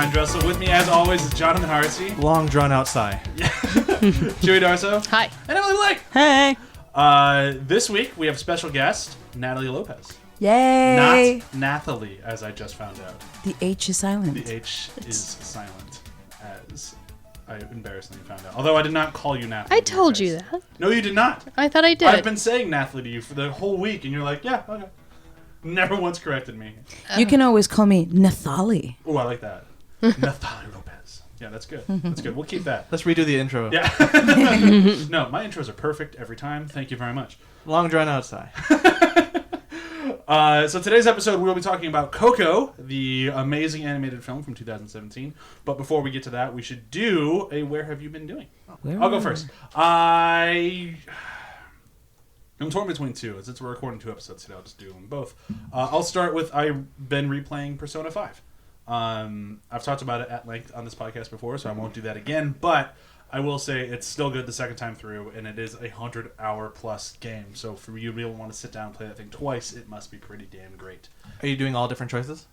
Brian Dressel. With me, as always, is Jonathan Harsey. Long drawn out sigh. CHEWIE Darso. Hi. And Emily Blake. Hey. This week, we have special guest, Nathaly Lopez. Yay! Not Nathaly, as I just found out. The H is silent. The H is silent, as I embarrassingly found out. Although I did not call you Nathaly. I told you that. No, you did not. I thought I did. I've been saying Nathaly to you for the whole week, and you're like, yeah, okay. Never once corrected me. You can always call me Nathaly. Oh, I like that. Nathaly Lopez. Yeah, that's good. That's good. We'll keep that. Let's redo the intro. Yeah. No, my intros are perfect every time. Thank you very much. Long drawn out sigh. So today's episode, we'll be talking about Coco, the amazing animated film from 2017. But before we get to that, we should do a Where Have You Been Doing? I'll go first. I'm torn between two. Since we're recording 2 episodes today, I'll just do them both. I'll start with I've been replaying Persona 5. I've talked about it at length on this podcast before, so I won't do that again. But I will say it's still good the second time through, and it is a 100-hour-plus game. So for you to be able to want to sit down and play that thing twice, it must be pretty damn great. Are you doing all different choices?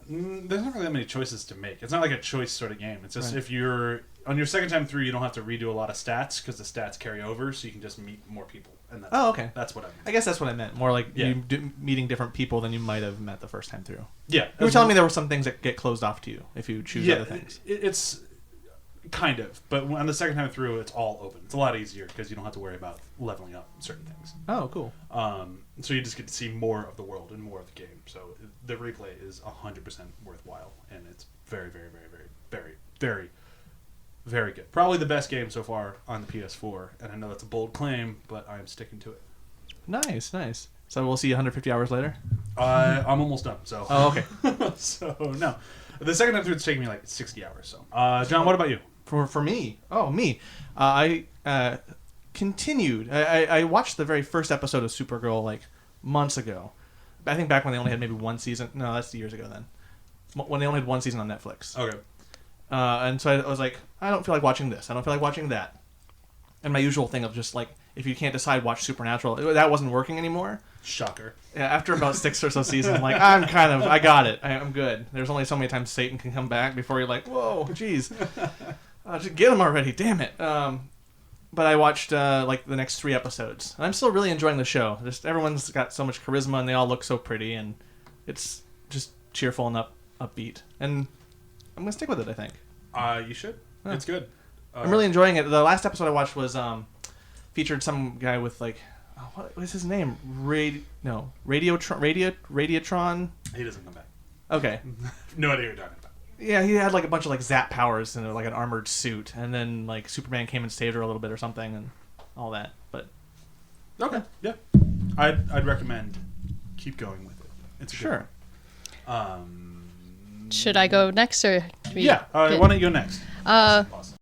There's not really that many choices to make. It's not like a choice sort of game. It's just if you're on your second time through, you don't have to redo a lot of stats because the stats carry over, so you can just meet more people. And that's, okay. That's what I mean. I guess that's what I meant. More like meeting different people than you might have met the first time through. Yeah. You were telling me there were some things that get closed off to you if you choose other things. It's kind of. But on the second time through, it's all open. It's a lot easier because you don't have to worry about leveling up certain things. Oh, cool. So you just get to see more of the world and more of the game. So the replay is 100% worthwhile. And it's very, very, very, very, very, very, very good. Probably the best game so far on the PS4. And I know that's a bold claim, but I'm sticking to it. Nice, nice. So we'll see you 150 hours later? I'm almost done. So. Oh, okay. So, no. The second time through, it's taking me like 60 hours. So, John, what about you? For me? Oh, me. I continued. I watched the very first episode of Supergirl like months ago. I think back when they only had maybe one season. No, that's years ago then. When they only had one season on Netflix. Okay. And so I was like, I don't feel like watching this. I don't feel like watching that. And my usual thing of just like, if you can't decide, watch Supernatural. That wasn't working anymore. Shocker. Yeah, after about 6 or so seasons, I'm like, I got it. I'm good. There's only so many times Satan can come back before you're like, whoa, jeez. Just get him already, damn it. But I watched like the next 3 episodes. And I'm still really enjoying the show. Just everyone's got so much charisma and they all look so pretty. And it's just cheerful and upbeat. And I'm going to stick with it, I think. You should. Yeah. It's good. I'm really enjoying it. The last episode I watched was featured some guy with like, what was his name? Radiotron. He doesn't come back. Okay. No idea what you're talking about. Yeah, he had like a bunch of like zap powers and like an armored suit, and then like Superman came and saved her a little bit or something, and all that. But okay, yeah, I'd recommend keep going with it. It's sure. Should I go next or? Yeah, why don't you go next? Awesome.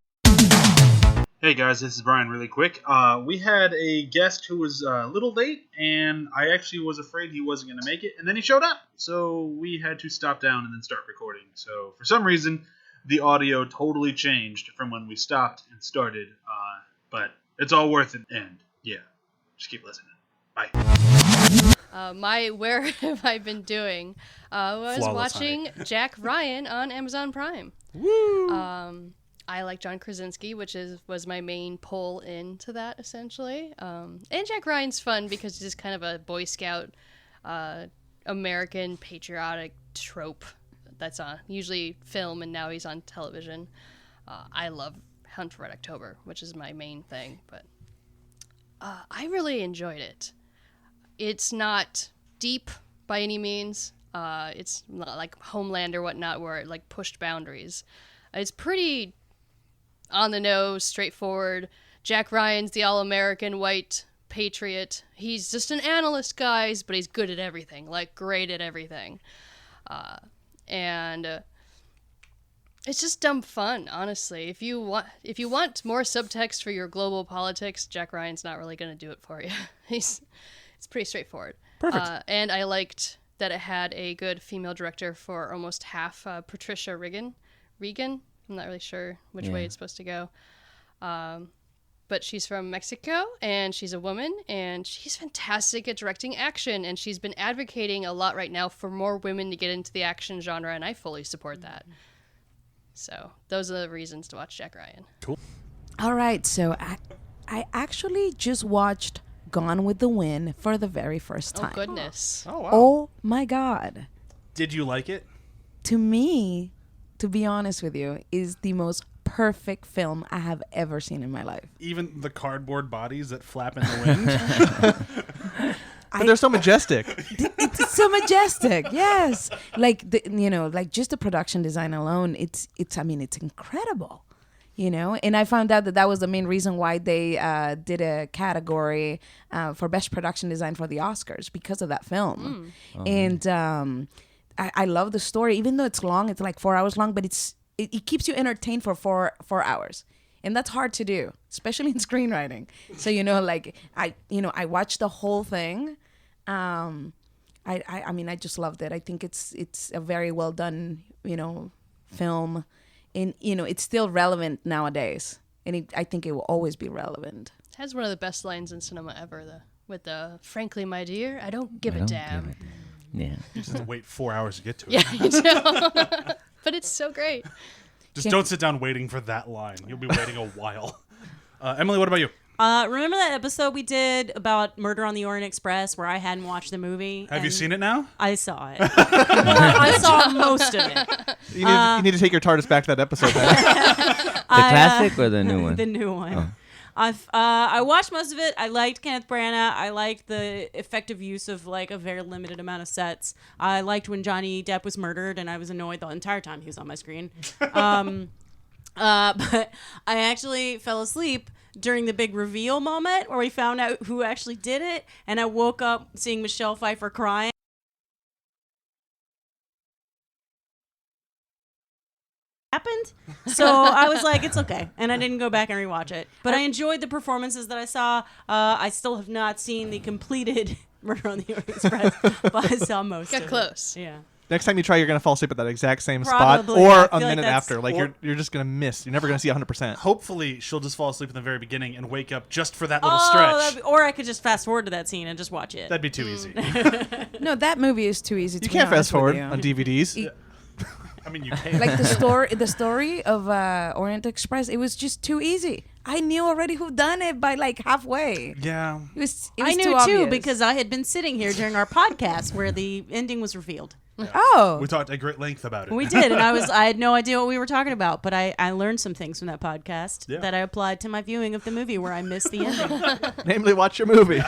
Hey guys, this is Brian really quick. We had a guest who was a little late, and I actually was afraid he wasn't going to make it, and then he showed up. So we had to stop down and then start recording. So for some reason, the audio totally changed from when we stopped and started, but it's all worth it, and yeah, just keep listening. Bye. My Where Have I Been Doing? I was watching Jack Ryan on Amazon Prime. Woo! I like John Krasinski, which was my main pull into that, essentially. And Jack Ryan's fun because he's just kind of a Boy Scout, American patriotic trope that's on usually film, and now he's on television. I love Hunt for Red October, which is my main thing, but I really enjoyed it. It's not deep by any means. It's not like Homeland or whatnot where it like pushed boundaries. It's pretty on the nose, straightforward. Jack Ryan's the all-American white patriot. He's just an analyst, guys, but he's good at everything, like great at everything. And it's just dumb fun, honestly. If you want more subtext for your global politics, Jack Ryan's not really going to do it for you. It's pretty straightforward. Perfect. And I liked that it had a good female director for almost half, Patricia Regan. I'm not really sure which way it's supposed to go. But she's from Mexico, and she's a woman, and she's fantastic at directing action, and she's been advocating a lot right now for more women to get into the action genre, and I fully support that. So those are the reasons to watch Jack Ryan. Cool. All right, so I actually just watched Gone with the Wind for the very first time. Oh, goodness. Oh wow. Oh my God. Did you like it? To me, to be honest with you, is the most perfect film I have ever seen in my life. Even the cardboard bodies that flap in the wind? But they're so majestic. It's so majestic. Yes. Like like just the production design alone, it's incredible. And I found out that was the main reason why they did a category for best production design for the Oscars, because of that film. And I love the story, even though it's long. It's like 4 hours long, but it keeps you entertained for four hours, and that's hard to do, especially in screenwriting. So I watched the whole thing. I just loved it. I think it's a very well done film, and it's still relevant nowadays, and I think it will always be relevant. It has one of the best lines in cinema ever, with the "Frankly, my dear, I don't give a damn." Yeah. You just have to wait 4 hours to get to it. Yeah, you do. But it's so great. Just don't sit down waiting for that line. You'll be waiting a while. Emily, what about you? Remember that episode we did about Murder on the Orient Express where I hadn't watched the movie? Have you seen it now? I saw it. I saw most of it. You need to take your TARDIS back to that episode. The classic or the new one? The new one. Oh. I watched most of it. I liked Kenneth Branagh. I liked the effective use of like a very limited amount of sets. I liked when Johnny Depp was murdered, and I was annoyed the entire time he was on my screen. But I actually fell asleep during the big reveal moment where we found out who actually did it, and I woke up seeing Michelle Pfeiffer crying. Happened, so I was like, it's okay, and I didn't go back and rewatch it, but I enjoyed the performances that I saw. I still have not seen the completed Murder on the Orient Express, but I saw most Got of close. it. Yeah. Next time you try, you're gonna fall asleep at that exact same Probably. spot, or I a feel like minute that's- after. Like Or- you're just gonna miss. You're never gonna see 100%. Hopefully, she'll just fall asleep in the very beginning and wake up just for that little stretch. Or I could just fast forward to that scene and just watch it. That'd be too easy. No, that movie is too easy. You to can't be honest fast forward with you. on DVDs. I mean, you can. Like the story of Orient Express, it was just too easy. I knew already who done it by like halfway. Yeah. It was I too knew too obvious. because I had been sitting here during our podcast where the ending was revealed. Oh, We talked at great length about it. We did, and I had no idea what we were talking about, but I learned some things from that podcast Yeah. that I applied to my viewing of the movie where I missed the ending. Namely, watch your movie.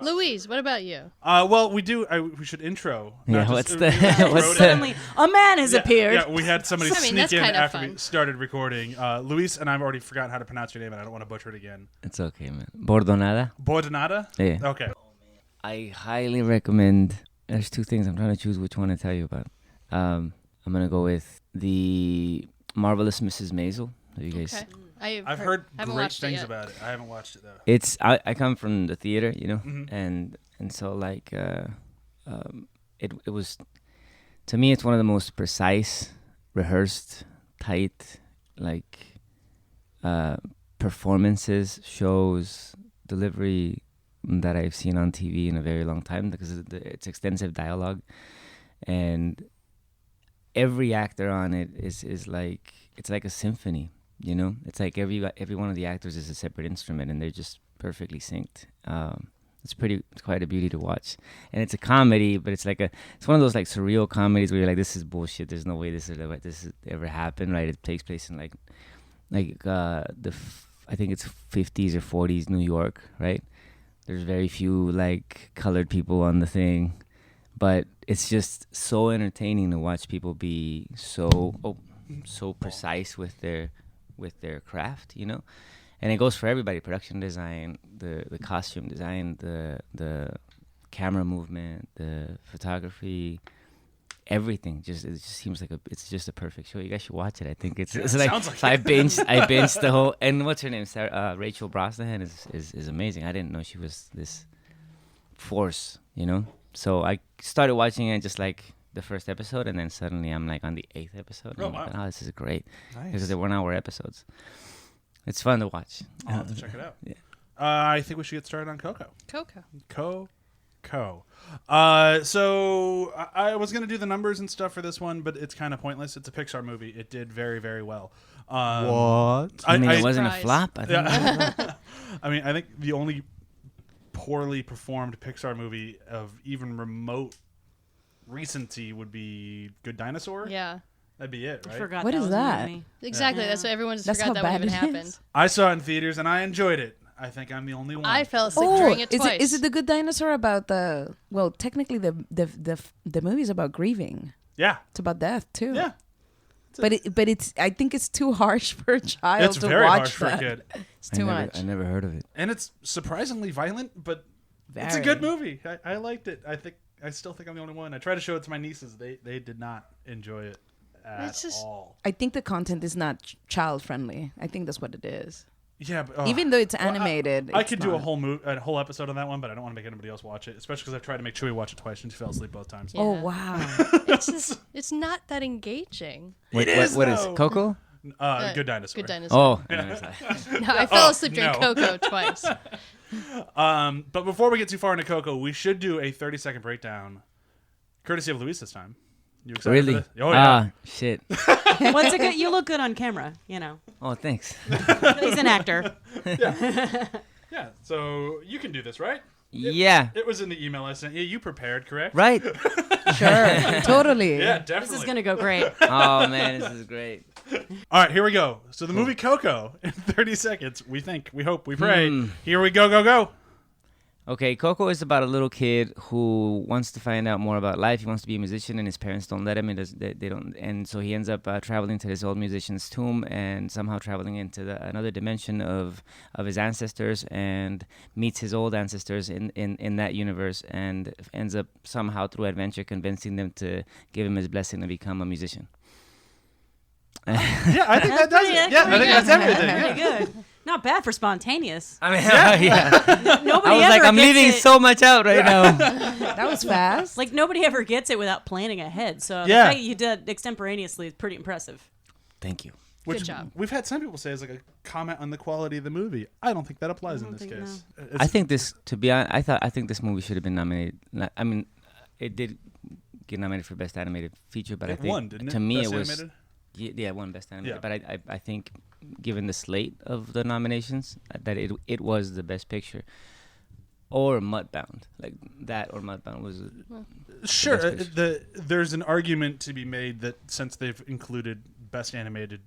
Louise, what about you? Well, we do. We should intro. Yeah, not what's just- the- we just what's wrote the- it. Suddenly, a man has appeared. Yeah, we had somebody I mean, sneak that's in kind of after we fun. started recording. Luis and I've already forgotten how to pronounce your name, and I don't want to butcher it again. It's okay, man. Bordonada. Bordonada? Yeah. Okay. I highly recommend. There's two things. I'm trying to choose which one to tell you about. I'm gonna go with the Marvelous Mrs. Maisel. Have you guys? Okay. I've heard haven't great watched it things yet. about it. I haven't watched it though. It's I come from the theater, Mhm. and so like it was, to me, it's one of the most precise, rehearsed, tight, like performances, shows, delivery that I've seen on TV in a very long time, because it's extensive dialogue, and every actor on it is like, it's like a symphony, It's like every one of the actors is a separate instrument, and they're just perfectly synced. It's quite a beauty to watch, and it's a comedy, but it's one of those like surreal comedies where you're like, this is bullshit. There's no way this has ever happened, right? It takes place in I think it's 50s or 40s New York, right? There's very few like colored people on the thing, but it's just so entertaining to watch people be so precise with their craft, And it goes for everybody: production design, the costume design, the camera movement, the photography, everything. It just seems like it's just a perfect show. You guys should watch it. I think it's like, sounds like so I binged the whole. And what's her name? Rachel Brosnahan is amazing. I didn't know she was this force, So I started watching it just like the first episode, and then suddenly I'm like on the 8th episode. And Oh, I'm like, wow. oh, this is great, because Nice. they're 1 hour episodes. It's fun to watch. I'll have to check it out. Yeah. I think we should get started on Coco. Coco. Co. So I was gonna do the numbers and stuff for this one, but it's kind of pointless. It's a Pixar movie. It did very, very well. What? I mean, it wasn't a Surprise. flop. I think it was a flop. I mean, I think the only poorly performed Pixar movie of even remote recency would be Good Dinosaur. Yeah. That'd be it, I right? forgot What that is was a that? movie. Exactly. Yeah. That's what everyone just That's forgot how that bad even it happened. is. I saw it in theaters and I enjoyed it. I think I'm the only one. I fell asleep Oh, during it twice. is it the Good Dinosaur about the? Well, technically, the movie is about grieving. Yeah. It's about death too. Yeah. But it's. I think it's too harsh for a child It's to very watch harsh for a that. kid. It's too much. I never heard of it. And it's surprisingly violent, but it's a Very. good movie. I liked it. I still think I'm the only one. I tried to show it to my nieces. They did not enjoy it at It's just- all. I think the content is not child friendly. I think that's what it is. Yeah, but, Even though it's Well, animated, I it's could do a not. whole episode on that one, but I don't want to make anybody else watch it, especially because I've tried to make CHEWIE watch it twice and she fell asleep both times. Oh Yeah. wow! It's just, it's not that engaging. What is, what is though. it? Coco? Good Dinosaur. Good dinosaur. Oh, No, I fell asleep during no. Coco twice. But before we get too far into Coco, we should do a 30-second breakdown, courtesy of Luis this time. You excited really? for this? Oh, yeah. Ah, shit. What's a good? You look good on camera. You know, Oh, thanks. he's an actor. Yeah, so you can do this, right? Yeah. It was in the email I sent you. You prepared, correct? Right. Sure, totally. Yeah, definitely. This is gonna go great. Oh man, this is great. All right, here we go. So the movie Coco in 30 seconds. We think, we hope, we pray. Hmm. Here we go, go, go. Okay, Coco is about a little kid who wants to find out more about life. He wants to be a musician, and his parents don't let him. They don't, and so he ends up traveling to this old musician's tomb, and somehow traveling into another dimension of his ancestors, and meets his old ancestors in that universe, and ends up somehow through adventure convincing them to give him his blessing to become a musician. Yeah, I think that does it. Yeah, I think that's everything. Pretty Yeah. good. Not bad for spontaneous. I mean, yeah. Nobody I was ever like, I'm gets leaving it. so much out right now. That was fast. Like nobody ever gets it without planning ahead. So Yeah. the fact that you did extemporaneously is pretty impressive. Thank you. Which Good job. We've had some people say is like a comment on the quality of the movie. I don't think that applies in this think case. I think this, to be honest, I think this movie should have been nominated. I mean, it did get nominated for Best Animated Feature, but I It think won, didn't it? to me Best it was Animated? yeah, it won Best Animated. Yeah. But I think given the slate of the nominations, that it was the Best Picture. Or Mudbound, like that, or Mudbound was. Sure, Best Picture. there's an argument to be made that since they've included Best Animated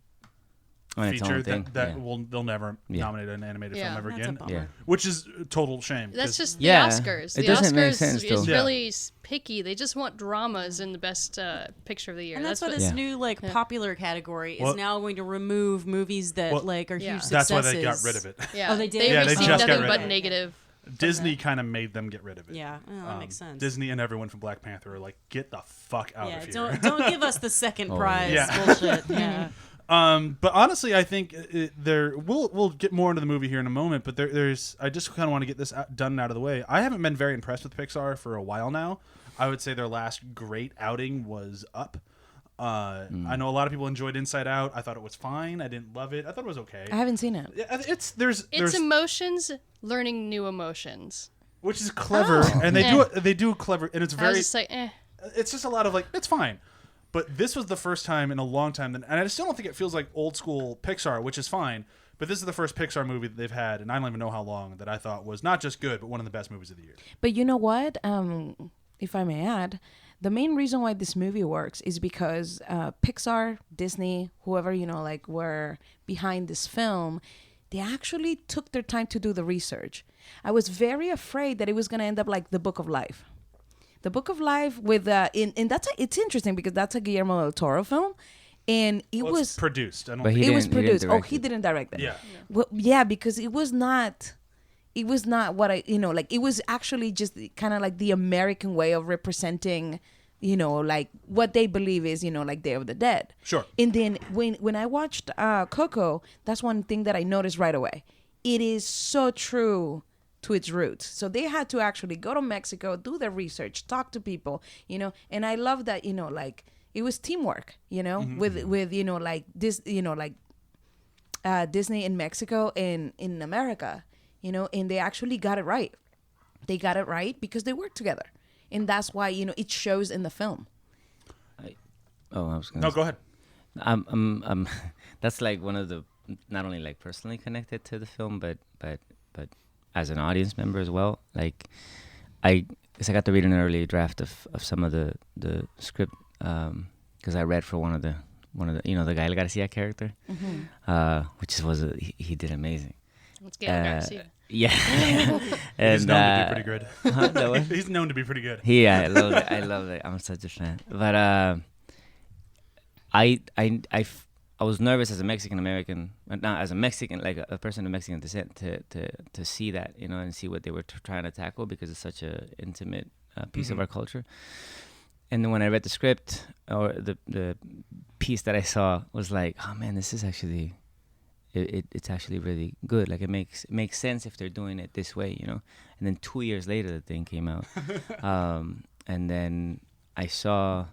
on its feature, own thing. that yeah. they'll never Yeah. nominate an animated Yeah. film ever That's a again. bummer. Yeah. Which is a total shame. That's 'cause- just Yeah, the Oscars. it The doesn't make Oscars sense, is though. really picky. They just want dramas in the Best Picture of the Year. And that's why what this Yeah. new popular category is Well- now going to remove movies that Well, are Yeah. huge successes. that's why they got rid of it. Yeah. Oh, they did? They Yeah, they received just got nothing rid but of it. negative. Disney kind of made them get rid of it. Yeah, that makes sense. Disney and everyone from Black Panther are like, get the fuck out yeah, of here. don't give us the second Oh, prize yeah. bullshit. Yeah. But honestly, I think we'll get more into the movie here in a moment. But there's I just kind of want to get this done out of the way. I haven't been very impressed with Pixar for a while now. I would say their last great outing was Up. I know a lot of people enjoyed Inside Out. I thought it was fine. I didn't love it. I thought it was okay. I haven't seen it. Yeah, there's It's emotions learning new emotions. which is clever, and they do clever, and it's I was very. just like, It's just a lot of like it's fine. But this was the first time in a long time, and I still don't think it feels like old school Pixar, which is fine. But this is the first Pixar movie that they've had, and I don't even know how long, that I thought was not just good, but one of the best movies of the year. But you know what? If I may add, the main reason why this movie works is because Pixar, Disney, whoever, were behind this film, they actually took their time to do the research. I was very afraid that it was going to end up like The Book of Life. The Book of Life with, it's interesting because that's a Guillermo del Toro film. And it Well, was it's produced. I don't But think he it was didn't produced. direct He it. didn't direct it. Yeah. Well, yeah, because it was not what it was actually just kind of like the American way of representing, like what they believe is, like Day of the Dead. Sure. And then when I watched Coco, that's one thing that I noticed right away. It is so true to its roots. So they had to actually go to Mexico, do their research, talk to people, and I love that, like it was teamwork, with like this, Disney in Mexico and in America, and they actually got it right. they got it right because they worked together, and that's why it shows in the film. I was gonna. No, go ahead. That's like one of the, not only like personally connected to the film, but as an audience member as well. Like, I got to read an early draft of some of the script because I read for one of the the Gael Garcia character, which he did amazing. Let's get Garcia. Yeah, He's known to be pretty good. That way? He's known to be pretty good. Yeah, I love it. I'm such a fan. But I was nervous as a Mexican American, not as a Mexican, like a person of Mexican descent, to see that, and see what they were trying to tackle, because it's such a intimate piece of our culture. And then when I read the script, or the piece that I saw, was like, oh man, this is actually, it's actually really good. Like, it makes sense if they're doing it this way, And then 2 years later, the thing came out, and then I saw.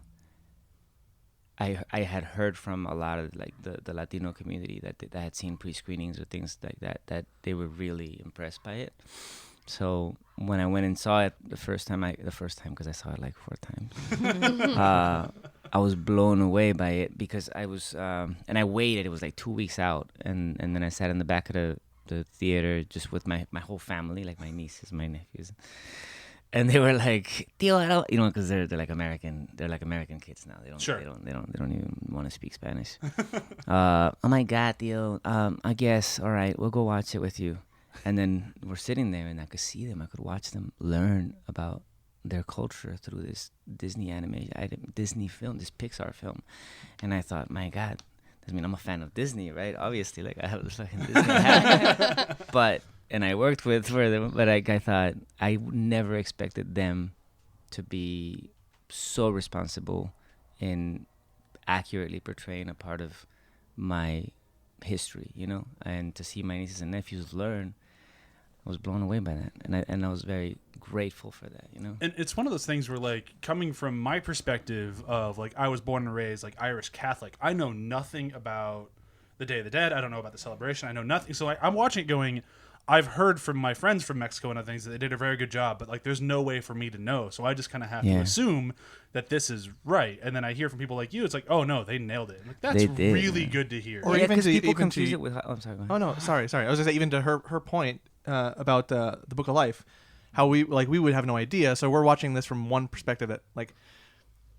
I had heard from a lot of like the Latino community that had seen pre-screenings or things like that they were really impressed by it. So when I went and saw it the first time because I saw it like 4 times, I was blown away by it, because I was and I waited. It was like 2 weeks out, and then I sat in the back of the theater just with my whole family, like my nieces, my nephews. And they were like, "Tío, I don't," because they're like American. They're like American kids now. They don't even want to speak Spanish. Oh my God, tío. I guess, all right, we'll go watch it with you. And then we're sitting there, and I could see them. I could watch them learn about their culture through this Disney film, this Pixar film. And I thought, my God, I mean, I'm a fan of Disney, right? Obviously, like, I have this fucking Disney hat. And I worked for them, but I thought, I never expected them to be so responsible in accurately portraying a part of my history, and to see my nieces and nephews learn, I was blown away by that, and I was very grateful for that, And it's one of those things where, like, coming from my perspective of, like, I was born and raised like Irish Catholic, I know nothing about the Day of the Dead. I don't know about the celebration. I know nothing. So, like, I'm watching it going, I've heard from my friends from Mexico and other things that they did a very good job, but like, there's no way for me to know. So I just kind of have to assume that this is right. And then I hear from people like you, it's like, oh no, they nailed it. Like, that's really good to hear. Or even people confuse it with. I'm sorry. Oh no, sorry. I was gonna say, even to her point about the Book of Life, how we would have no idea. So we're watching this from one perspective that, like,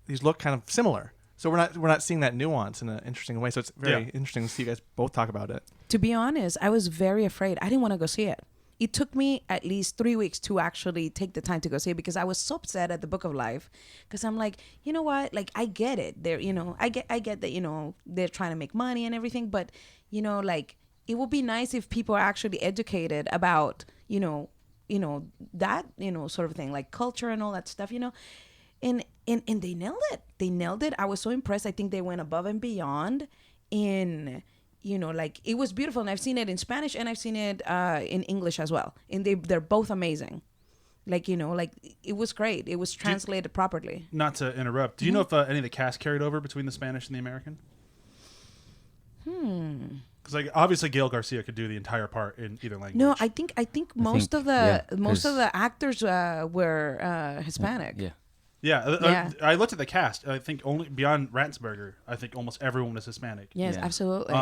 these look kind of similar. So we're not seeing that nuance in an interesting way. So it's very interesting to see you guys both talk about it. To be honest, I was very afraid. I didn't want to go see it. It took me at least 3 weeks to actually take the time to go see it, because I was so upset at the Book of Life, because I'm like, you know what? Like, I get it. They're, I get that, they're trying to make money and everything, but, like, it would be nice if people are actually educated about, that, sort of thing, like culture and all that stuff, And they nailed it. They nailed it. I was so impressed. I think they went above and beyond in, like, it was beautiful. And I've seen it in Spanish, and I've seen it in English as well. And they're both amazing. Like, like, it was great. It was translated properly. Not to interrupt. Do you know if any of the cast carried over between the Spanish and the American? Because, like, obviously Gael Garcia could do the entire part in either language. No, I think most of the actors were Hispanic. Yeah, I looked at the cast. I think only beyond Ratzberger, I think almost everyone was Hispanic. Yes, absolutely.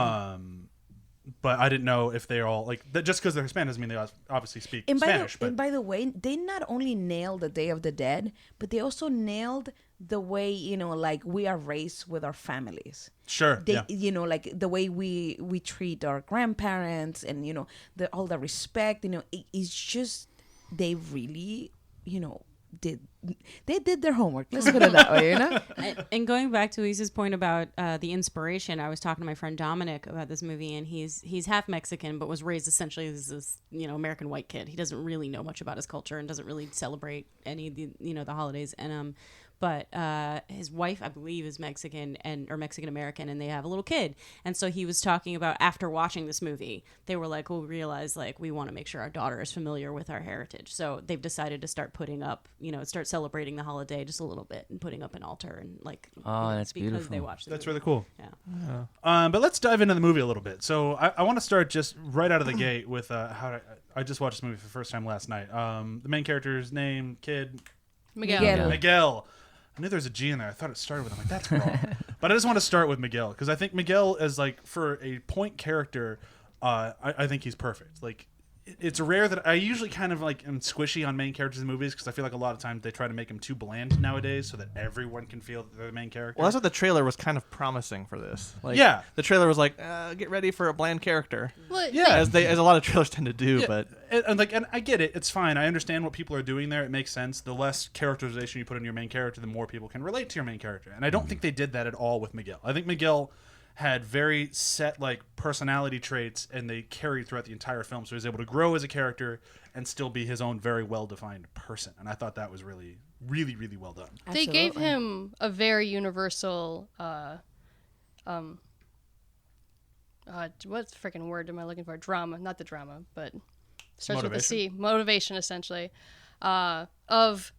But I didn't know if they're all like that. Just because they're Hispanic doesn't mean they obviously speak Spanish. And by the way, they not only nailed the Day of the Dead, but they also nailed the way, like, we are raised with our families. Sure. Like the way we treat our grandparents, and all the respect. It's just, they really, they did their homework. Let's put it that way, And going back to Lisa's point about the inspiration, I was talking to my friend Dominic about this movie, and he's half Mexican, but was raised essentially as this, American white kid. He doesn't really know much about his culture and doesn't really celebrate any of the, the holidays. And but his wife, I believe, is Mexican or Mexican American, and they have a little kid. And so he was talking about after watching this movie, they were like, "Well, we realized like we want to make sure our daughter is familiar with our heritage." So they've decided to start putting up, start celebrating the holiday just a little bit and putting up an altar and like. That's because beautiful. they watched. That's really cool. Yeah. But let's dive into the movie a little bit. So I want to start just right out of the gate with I just watched this movie for the first time last night. The main character's name, kid. Miguel. I knew there was a G in there. I thought it started with. I'm like, that's wrong. But I just want to start with Miguel because I think Miguel is like for a point character. I think he's perfect. Like, it's rare that I usually kind of like am squishy on main characters in movies because I feel like a lot of times they try to make them too bland nowadays so that everyone can feel that they're the main character. Well, that's what the trailer was kind of promising for this. Like, yeah, the trailer was like, get ready for a bland character. Well, yeah, as a lot of trailers tend to do. Yeah, but and I get it. It's fine. I understand what people are doing there. It makes sense. The less characterization you put in your main character, the more people can relate to your main character. And I don't think they did that at all with Miguel. I think Miguel had very set like personality traits, and they carried throughout the entire film. So he was able to grow as a character and still be his own very well-defined person. And I thought that was really, really, really well done. They gave him a very universal. What freaking word am I looking for? Drama, not the drama, but starts with a C. Motivation, essentially. Of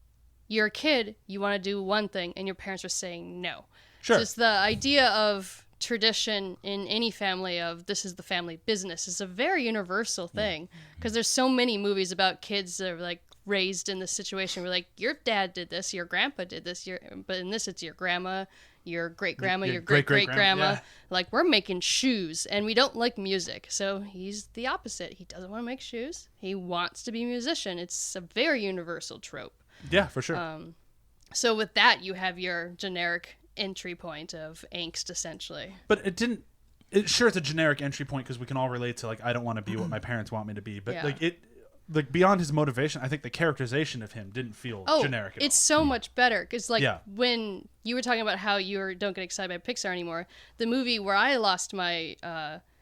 you're a kid, you want to do one thing, and your parents are saying no. Sure. Just the idea of tradition in any family of this is the family business is a very universal thing because there's so many movies about kids that are like raised in this situation where like your dad did this, your grandpa did this, but in this it's your grandma, your great grandma, your great great grandma. Yeah. Like we're making shoes and we don't like music, so he's the opposite. He doesn't want to make shoes. He wants to be a musician. It's a very universal trope. Yeah, for sure. So with that, you have your generic entry point of angst, essentially. But it's a generic entry point because we can all relate to like I don't want to be what my parents want me to be. But like beyond his motivation, I think the characterization of him didn't feel generic at all. It's so much better because like when you were talking about how you don't get excited by Pixar anymore, the movie where I lost my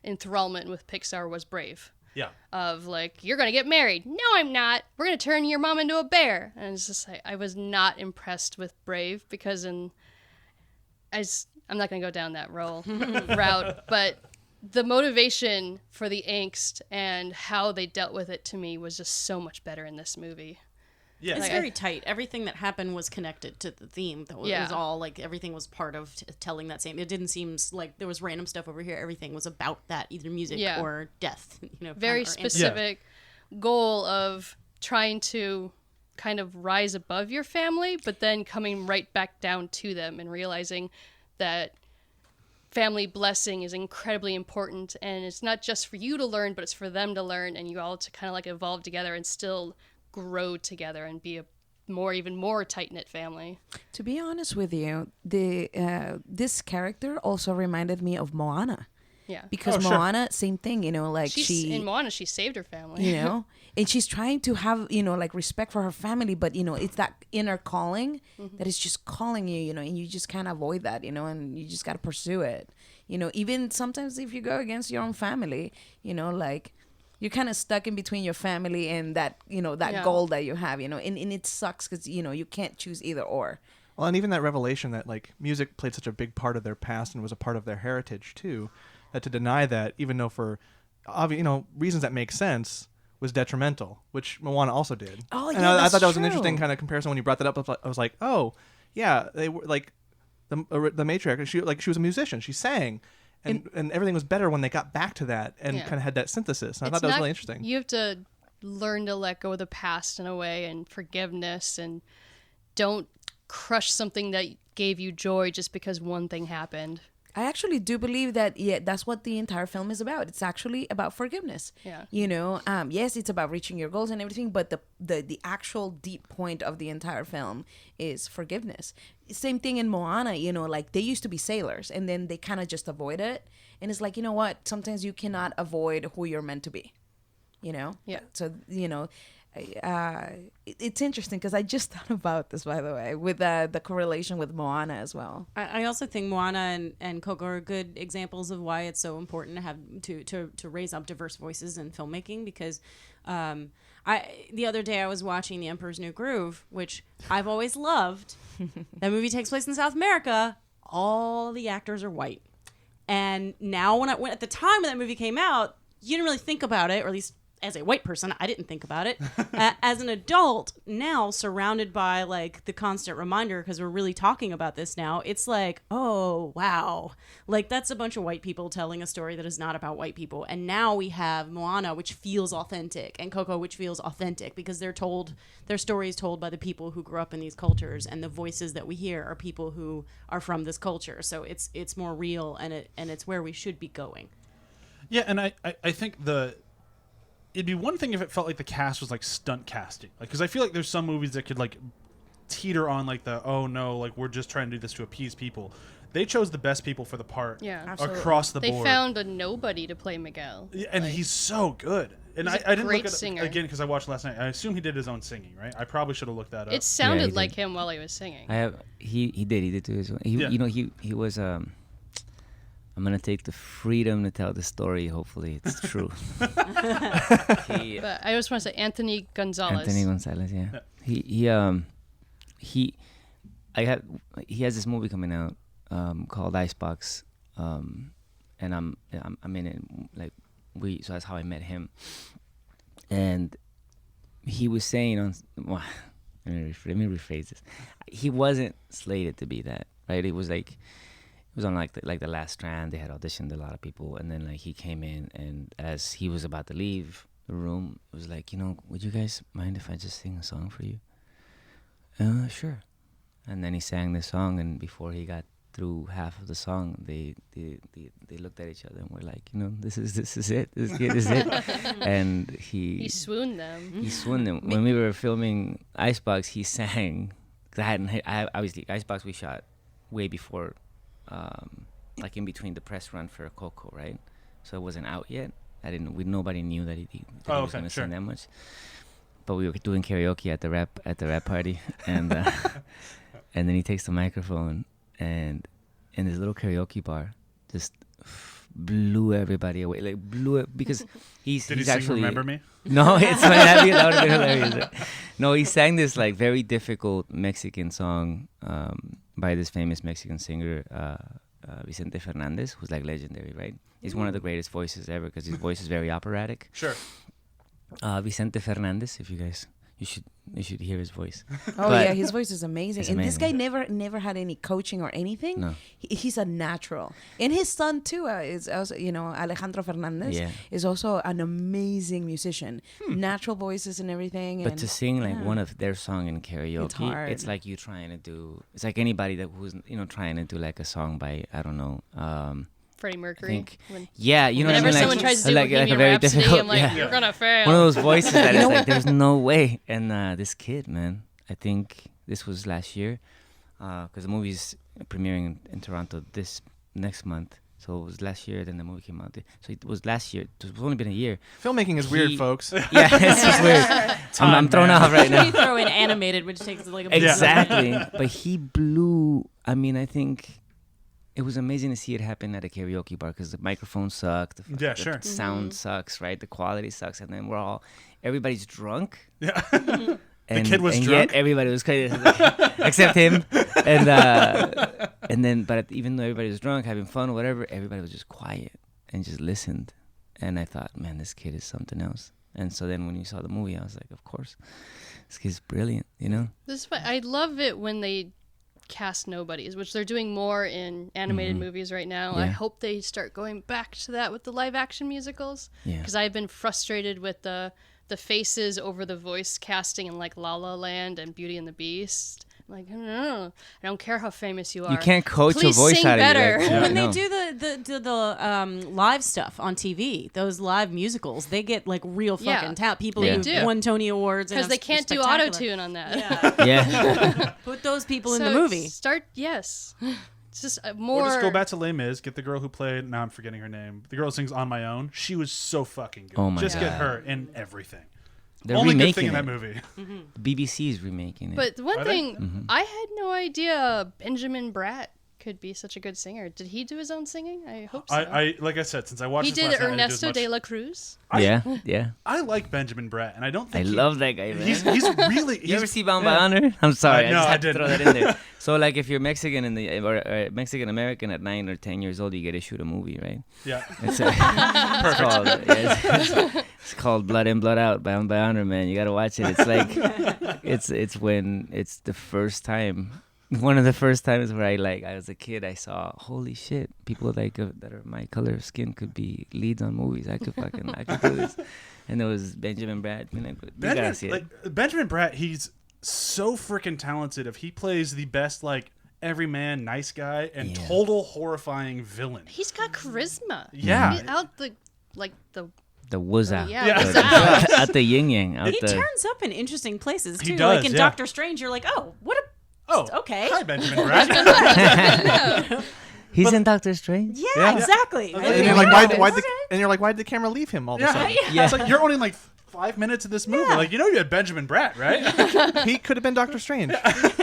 enthrallment with Pixar was Brave. Yeah. Of like, you're going to get married. No, I'm not. We're going to turn your mom into a bear. And it's just like, I was not impressed with Brave because I'm not going to go down that route, but the motivation for the angst and how they dealt with it to me was just so much better in this movie. Yeah. It's very tight. Everything that happened was connected to the theme. It was all like everything was part of telling that same. It didn't seem like there was random stuff over here. Everything was about that, either music or death. Very specific goal of trying to kind of rise above your family, but then coming right back down to them and realizing that family blessing is incredibly important, and it's not just for you to learn, but it's for them to learn, and you all to kind of like evolve together and still grow together and be a even more tight-knit family. To be honest with you, this character also reminded me of Moana. Yeah. Because Moana, same thing, like in Moana, she saved her family. And she's trying to have, like respect for her family, but, it's that inner calling that is just calling you, and you just can't avoid that, and you just got to pursue it. Even sometimes if you go against your own family, like you're kind of stuck in between your family and that, that goal that you have, and it sucks because, you can't choose either or. Well, and even that revelation that like music played such a big part of their past and was a part of their heritage too, that to deny that, even though for reasons that make sense, was detrimental, which Moana also did. Oh, yeah, and I thought that was true. an interesting kind of comparison when you brought that up. I was like, oh, yeah, they were like the matriarch. She was a musician. She sang, and everything was better when they got back to that and kind of had that synthesis. And I thought that was really interesting. You have to learn to let go of the past in a way, and forgiveness, and don't crush something that gave you joy just because one thing happened. I actually do believe that, that's what the entire film is about. It's actually about forgiveness. Yeah. Yes, it's about reaching your goals and everything, but the actual deep point of the entire film is forgiveness. Same thing in Moana, like they used to be sailors and then they kind of just avoid it. And it's like, you know what? Sometimes you cannot avoid who you're meant to be, Yeah. So, it's interesting because I just thought about this, by the way, with the correlation with Moana as well. I also think Moana and Coco are good examples of why it's so important to have to raise up diverse voices in filmmaking, because The other day I was watching The Emperor's New Groove, which I've always loved. That movie takes place in South America. All the actors are white. And now when at the time when that movie came out, you didn't really think about it, or at least as a white person, I didn't think about it. As an adult, now surrounded by like the constant reminder, because we're really talking about this now, it's like, oh, wow. Like that's a bunch of white people telling a story that is not about white people. And now we have Moana, which feels authentic, and Coco, which feels authentic because their story is told by the people who grew up in these cultures, and the voices that we hear are people who are from this culture. So it's more real, and it's where we should be going. Yeah, and I think it'd be one thing if it felt like the cast was like stunt casting, like because I feel like there's some movies that could like teeter on like the oh no, like we're just trying to do this to appease people. They chose the best people for the part, across the board. They found a nobody to play Miguel, and he's so good. And I didn't look at singer. it again because I watched last night. I assume he did his own singing, right? I probably should have looked that up. It sounded he like did. him while he was singing. He did too as well. He was I'm gonna take the freedom to tell the story. Hopefully, it's true. But I just want to say Anthony Gonzalez. Yeah. He has this movie coming out called Icebox, and I'm in it. Like so that's how I met him. And he was saying let me rephrase this. He wasn't slated to be that, right? It was like. It was on like the last strand. They had auditioned a lot of people, and then like he came in, and as he was about to leave the room, it was like, would you guys mind if I just sing a song for you? Sure. And then he sang this song, and before he got through half of the song, they looked at each other and were like, this is it. This kid is it. And he swooned them. He swooned them. When we were filming Icebox, he sang. Obviously Icebox we shot way before. Like in between the press run for Coco, right? So it wasn't out yet. Nobody knew that he was going to sing that much. But we were doing karaoke at the rap party, and and then he takes the microphone and in this little karaoke bar just blew everybody away. Like blew it because he's Did he actually sing Remember Me? No, that would have been hilarious. No, he sang this like very difficult Mexican song by this famous Mexican singer, Vicente Fernandez, who's like legendary, right? He's one of the greatest voices ever because his voice is very operatic. Sure. Vicente Fernandez, if you guys, you should hear his voice. Yeah, his voice is amazing. And this guy amazing. never had any coaching or anything. No. He's a natural. And his son too is also, Alejandro Fernandez is also an amazing musician. Natural voices and everything. But to sing like one of their song in It's karaoke, hard. it's like you trying to do. It's like anybody who's trying to do like a song by I don't know. Freddie Mercury. Think, When- yeah, you know what I Whenever mean? someone tries to do like a Bohemian very Rhapsody, difficult. I'm like, you're gonna fail. One of those voices that is like, there's no way. And this kid, man, I think this was last year, because the movie's premiering in Toronto this next month. So it was last year, then the movie came out. So it was last year. It's only been a year. Filmmaking is weird, folks. Yeah, it's just weird. I'm thrown off right now. You throw in animated, which takes like a Exactly. But he blew. I mean, I think it was amazing to see it happen at a karaoke bar because the microphone sucked. The sound sucks, right? The quality sucks. And then everybody's drunk. Yeah. And, the kid was and drunk. Yet everybody was crazy, except him. And then, but even though everybody was drunk, having fun or whatever, everybody was just quiet and just listened. And I thought, man, this kid is something else. And so then when you saw the movie, I was like, of course, this kid's brilliant, This is why I love it when they cast nobodies, which they're doing more in animated movies right now. I hope they start going back to that with the live action musicals, because I've been frustrated with the faces over the voice casting in like La La Land and Beauty and the Beast. Like, I don't care how famous you are. You can't coach Please a voice sing out better. of you. When they do the live stuff on TV, those live musicals, they get like real fucking talent. People who won Tony Awards because they can't do auto-tune on that. Yeah. Put those people in the movie. It's just more. Or just go back to Les Mis, get the girl who played. Now I'm forgetting her name. The girl who sings "On My Own." She was so fucking good. Oh my just God. get her in everything. They're Only good remaking thing in it. that movie. The BBC is remaking it. But one Are thing, I had no idea Benjamin Bratt could be such a good singer. Did he do his own singing? I hope so. I like I said, since I watched He this did last night, I didn't do as Ernesto much. de la Cruz. Yeah. I like Benjamin Bratt, and I don't think I love that guy, man. He's really. You ever see Bound by Honor? I'm sorry, No, I just I had to didn't. throw that in there. So, like, if you're Mexican or Mexican American at 9 or 10 years old, you get to shoot a movie, right? Yeah. It's, it's called Blood In, Blood Out, Bound by Honor, man. You gotta watch it. It's like, it's when it's the first time. One of the first times where I was a kid, I saw, holy shit, people like that are my color of skin could be leads on movies. I could do this. And there was Benjamin Bratt. You gotta see it. Benjamin Bratt, he's so freaking talented. If he plays the best, like, everyman, nice guy, and total horrifying villain. He's got charisma. Yeah. He's out the Wuzza. Yeah, wuzza. At the yin yang. He turns up in interesting places too. He does, like in yeah. Doctor Strange, you're like, oh, what a okay. Hi, Benjamin Bratt. He's in Doctor Strange. Yeah, exactly. And you're like, why did the camera leave him all of a sudden? Yeah. It's like, you're only like 5 minutes of this movie. Yeah. Like, you had Benjamin Bratt, right? He could have been Doctor Strange.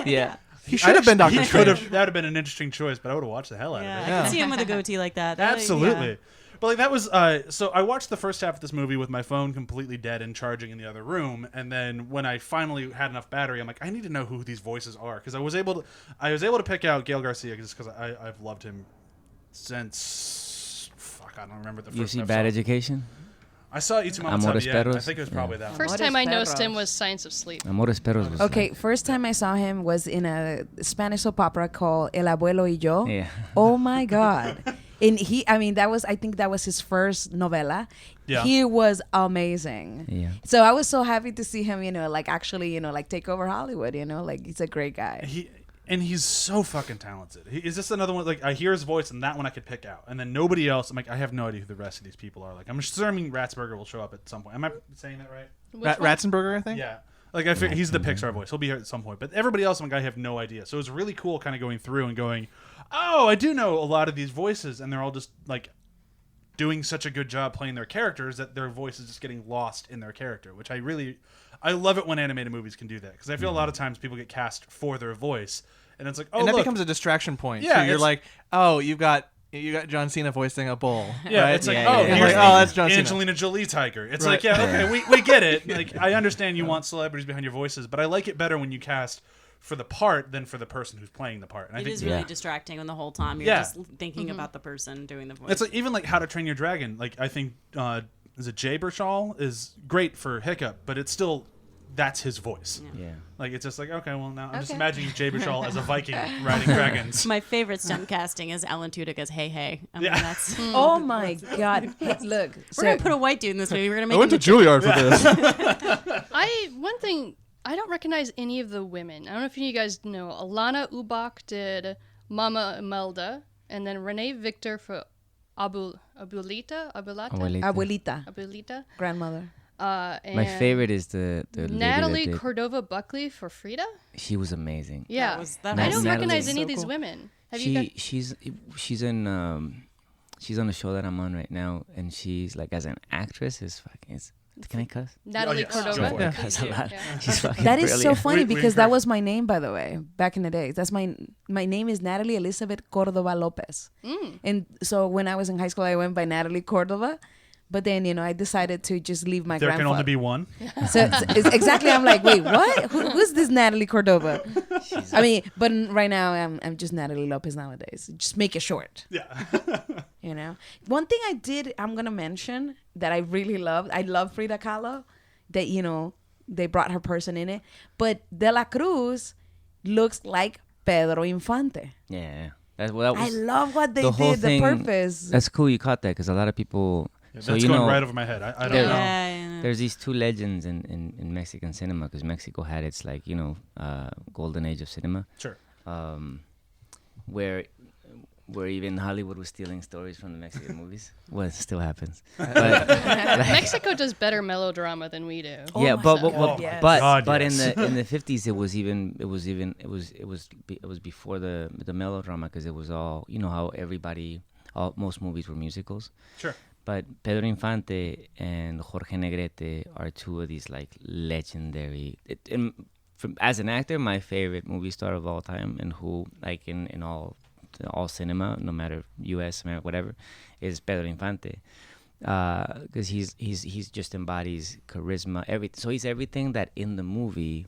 Yeah. He should have been Doctor He Strange. that would have been an interesting choice, but I would have watched the hell out Yeah, of I it. can see him with a goatee like that. Absolutely. Yeah. But like that was so I watched the first half of this movie with my phone completely dead and charging in the other room, and then when I finally had enough battery, I'm like, I need to know who these voices are, because I was able to pick out Gael Garcia just because I've loved him since I don't remember the first. You see time I Bad saw him. Education? I saw Y Tu Mama Amores Sabe, yeah, I Perros? think it was probably that one. First time I noticed him was Science of Sleep. Amores Perros was Okay, first time I saw him was in a Spanish soap opera called El Abuelo y Yo. Yeah. Oh my God. And I think that was his first novela. Yeah. He was amazing. Yeah. So I was so happy to see him, actually, take over Hollywood, he's a great guy. He's so fucking talented. Is this another one? Like, I hear his voice, and that one I could pick out, and then nobody else. I'm like, I have no idea who the rest of these people are. Like, I'm assuming Ratzberger will show up at some point. Am I saying that right? Ratzenberger, I think. Yeah. Like, I figure he's the Pixar voice. He'll be here at some point. But everybody else, I'm like, I have no idea. So it was really cool, kind of going through and going, oh, I do know a lot of these voices, and they're all just like doing such a good job playing their characters that their voice is just getting lost in their character, which I love it when animated movies can do that, because I feel a lot of times people get cast for their voice. And it's like, oh, and that look. becomes a distraction point. Yeah, too. You're like, oh, you got John Cena voicing a bull. Yeah, right? it's like, Yeah, oh, yeah, here's like, oh, that's John Cena. Angelina Jolie Tiger. It's Right. like, yeah, okay, we get it. Like, I understand you want celebrities behind your voices, but I like it better when you cast for the part than for the person who's playing the part. And I It think is really distracting when the whole time you're Yeah. just thinking about the person doing the voice. it's like even like How to Train Your Dragon. Like, I think is it Jay Baruchel is great for Hiccup, but it's still that's his voice. Yeah. Like, it's just like, okay, well, now I'm just Okay. imagining Jay Baruchel as a Viking riding dragons. My favorite stunt casting is Alan Tudyk as Hey Hey. I mean, Yeah. that's Oh my God. Hey, look. we're gonna put a white dude in this movie. We're gonna I make went him to Juilliard for this. One thing, I don't recognize any of the women. I don't know if you guys know. Alana Ubach did Mama Imelda, and then Renee Victor for Abuelita. Abuelita. Grandmother. And My favorite is the lady Natalie that did- Cordova Buckley for Frida. She was amazing. Yeah, that I was don't Natalie. recognize any So of these cool. women. Have you guys? She's in she's on the show that I'm on right now, and she's like, as an actress is fucking. Can I cuss? Natalie yes. Cordova. Go for it. I cuss a lot. Yeah. She's fucking That is so brilliant. funny We because that encourage- was my name, by the way, back in the days. That's my name is Natalie Elizabeth Cordova Lopez. And so when I was in high school, I went by Natalie Cordova. But then, I decided to just leave my There can grandfather. only be one. So it's exactly, I'm like, wait, what? Who's this Natalie Cordova? I mean, but right now I'm just Natalie Lopez nowadays. Just make it short. Yeah. One thing I'm gonna mention that I really loved. I love Frida Kahlo. That they brought her person in it, but De La Cruz looks like Pedro Infante. Yeah. That was I love what they the whole did. thing. The purpose. That's cool. You caught that because a lot of people. So That's you going know, right over my head. I don't There- know. Yeah. there's these two legends in Mexican cinema, because Mexico had its golden age of cinema, Sure. where even Hollywood was stealing stories from the Mexican movies. Well, it still happens. But, Mexico does better melodrama than we do. Oh yeah, my but God, yes. God, but yes. in the 50s it was before the melodrama, because it was all, how most movies were musicals. Sure. But Pedro Infante and Jorge Negrete are two of these like legendary. As an actor, my favorite movie star of all time, and who like in all all cinema, no matter U.S., America, whatever, is Pedro Infante. Because he's just embodies charisma, everything. So he's everything that in the movie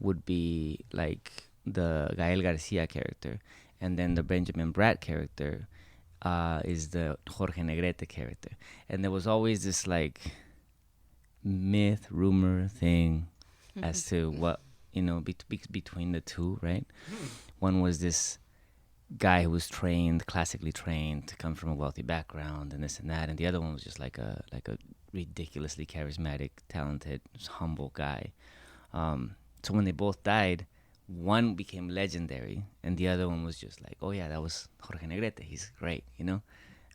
would be like the Gael Garcia character, and then the Benjamin Bratt character is the Jorge Negrete character. And there was always this like myth, rumor thing as to what, between the two, right? One was this guy who was classically trained, to come from a wealthy background and this and that, and the other one was just like a ridiculously charismatic, talented, humble guy. So when they both died, one became legendary, and the other one was just like, oh yeah, that was Jorge Negrete, he's great,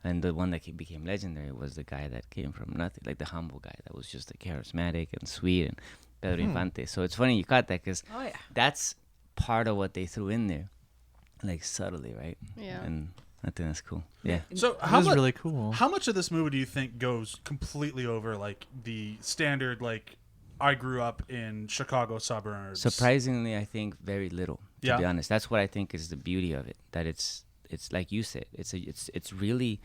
And the one that became legendary was the guy that came from nothing, like the humble guy that was just charismatic and sweet, and Pedro Infante. So it's funny you caught that, because that's part of what they threw in there, like subtly, right? Yeah. And I think that's cool. Yeah. So That was really cool. How much of this movie do you think goes completely over like the standard, like, I grew up in Chicago suburbs? Surprisingly, I think very little. To be Yeah. honest, that's what I think is the beauty of it. That it's like you said, it's really,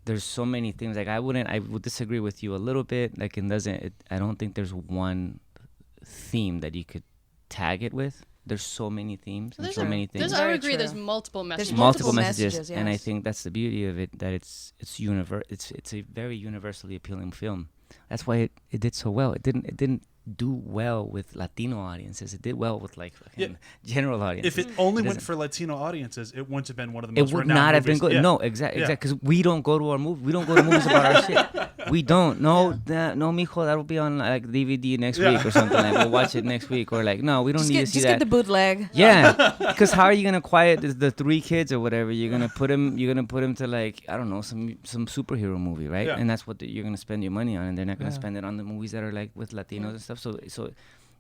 there's so many things. Like I would disagree with you a little bit. Like I don't think there's one theme that you could tag it with. There's so many themes and so many things. I would Very agree. There's true. multiple messages. There's multiple multiple messages, and I yes. think that's the beauty of it. That it's a very universally appealing film. That's why it did so well. It didn't do well with Latino audiences. It did well with like general audiences. If it only went doesn't- for Latino audiences, it wouldn't have been one of the It most would renowned not have been movies. good. Yeah. No, exactly. Yeah. Because we don't go to our movie. We don't go to movies about our shit. We don't. No, no, mijo, that'll be on like DVD next week or something. Like we'll watch it next week, or like no, we don't need to see Just that. get the bootleg. Yeah, because how are you gonna quiet the three kids or whatever? You're gonna put them to like, I don't know, some superhero movie, right? Yeah. And that's what you're gonna spend your money on, and they're not gonna spend it on the movies that are like with Latinos and stuff. So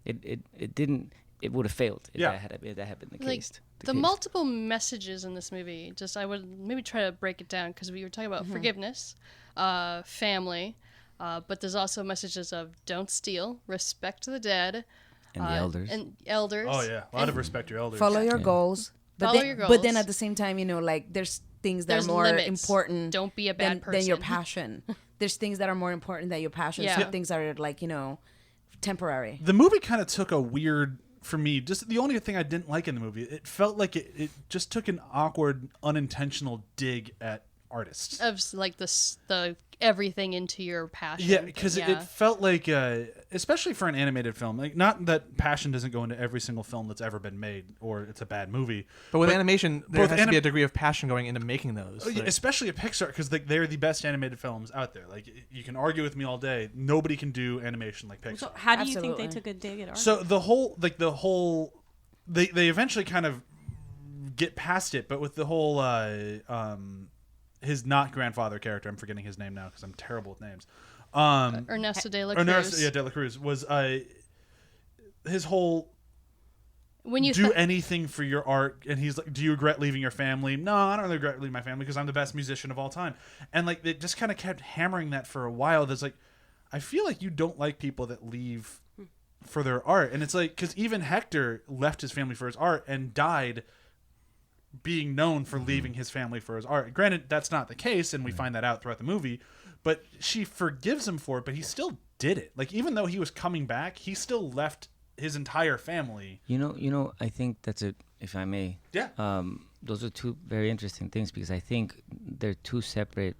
it didn't. It would have failed if that had been the Like, case. the multiple messages in this movie, I would maybe try to break it down, because we were talking about forgiveness, family, but there's also messages of don't steal, respect the dead, And the elders. and elders. Oh yeah, a lot of respect your elders. Follow your goals. Follow your But then goals. at the same time, like there's things that There's are more limits. important Don't be a bad than your person. passion. There's things that are more important than your passion. Yeah. Some things are like, temporary. The movie kind of took a weird, for me, just the only thing I didn't like in the movie, it felt like it just took an awkward, unintentional dig at artists. Of like the everything into your passion. Yeah, because thing, it felt like, especially for an animated film, like not that passion doesn't go into every single film that's ever been made, or it's a bad movie. But with animation, there both has to be a degree of passion going into making those. Yeah, especially a Pixar, because they're the best animated films out there. Like you can argue with me all day, nobody can do animation like Pixar. So how do you think Absolutely. they took a dig at art? So they eventually kind of get past it, but with the whole his not grandfather character, I'm forgetting his name now because I'm terrible with names. Ernesto de la Cruz. Ernesto de la Cruz was his whole When you do anything for your art, and he's like, do you regret leaving your family? No, I don't regret leaving my family because I'm the best musician of all time. And like they just kind of kept hammering that for a while. There's like, I feel like you don't like people that leave for their art, and it's like, because even Hector left his family for his art and died being known for leaving his family for his art. Granted, that's not the case, and we find that out throughout the movie, but she forgives him for it, but he still did it. Like, even though he was coming back, he still left his entire family. I think that's it, if I may. Yeah. Those are two very interesting things, because I think they're two separate.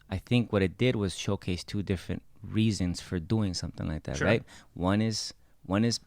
I think what it did was showcase two different reasons for doing something like that, Sure. right? One is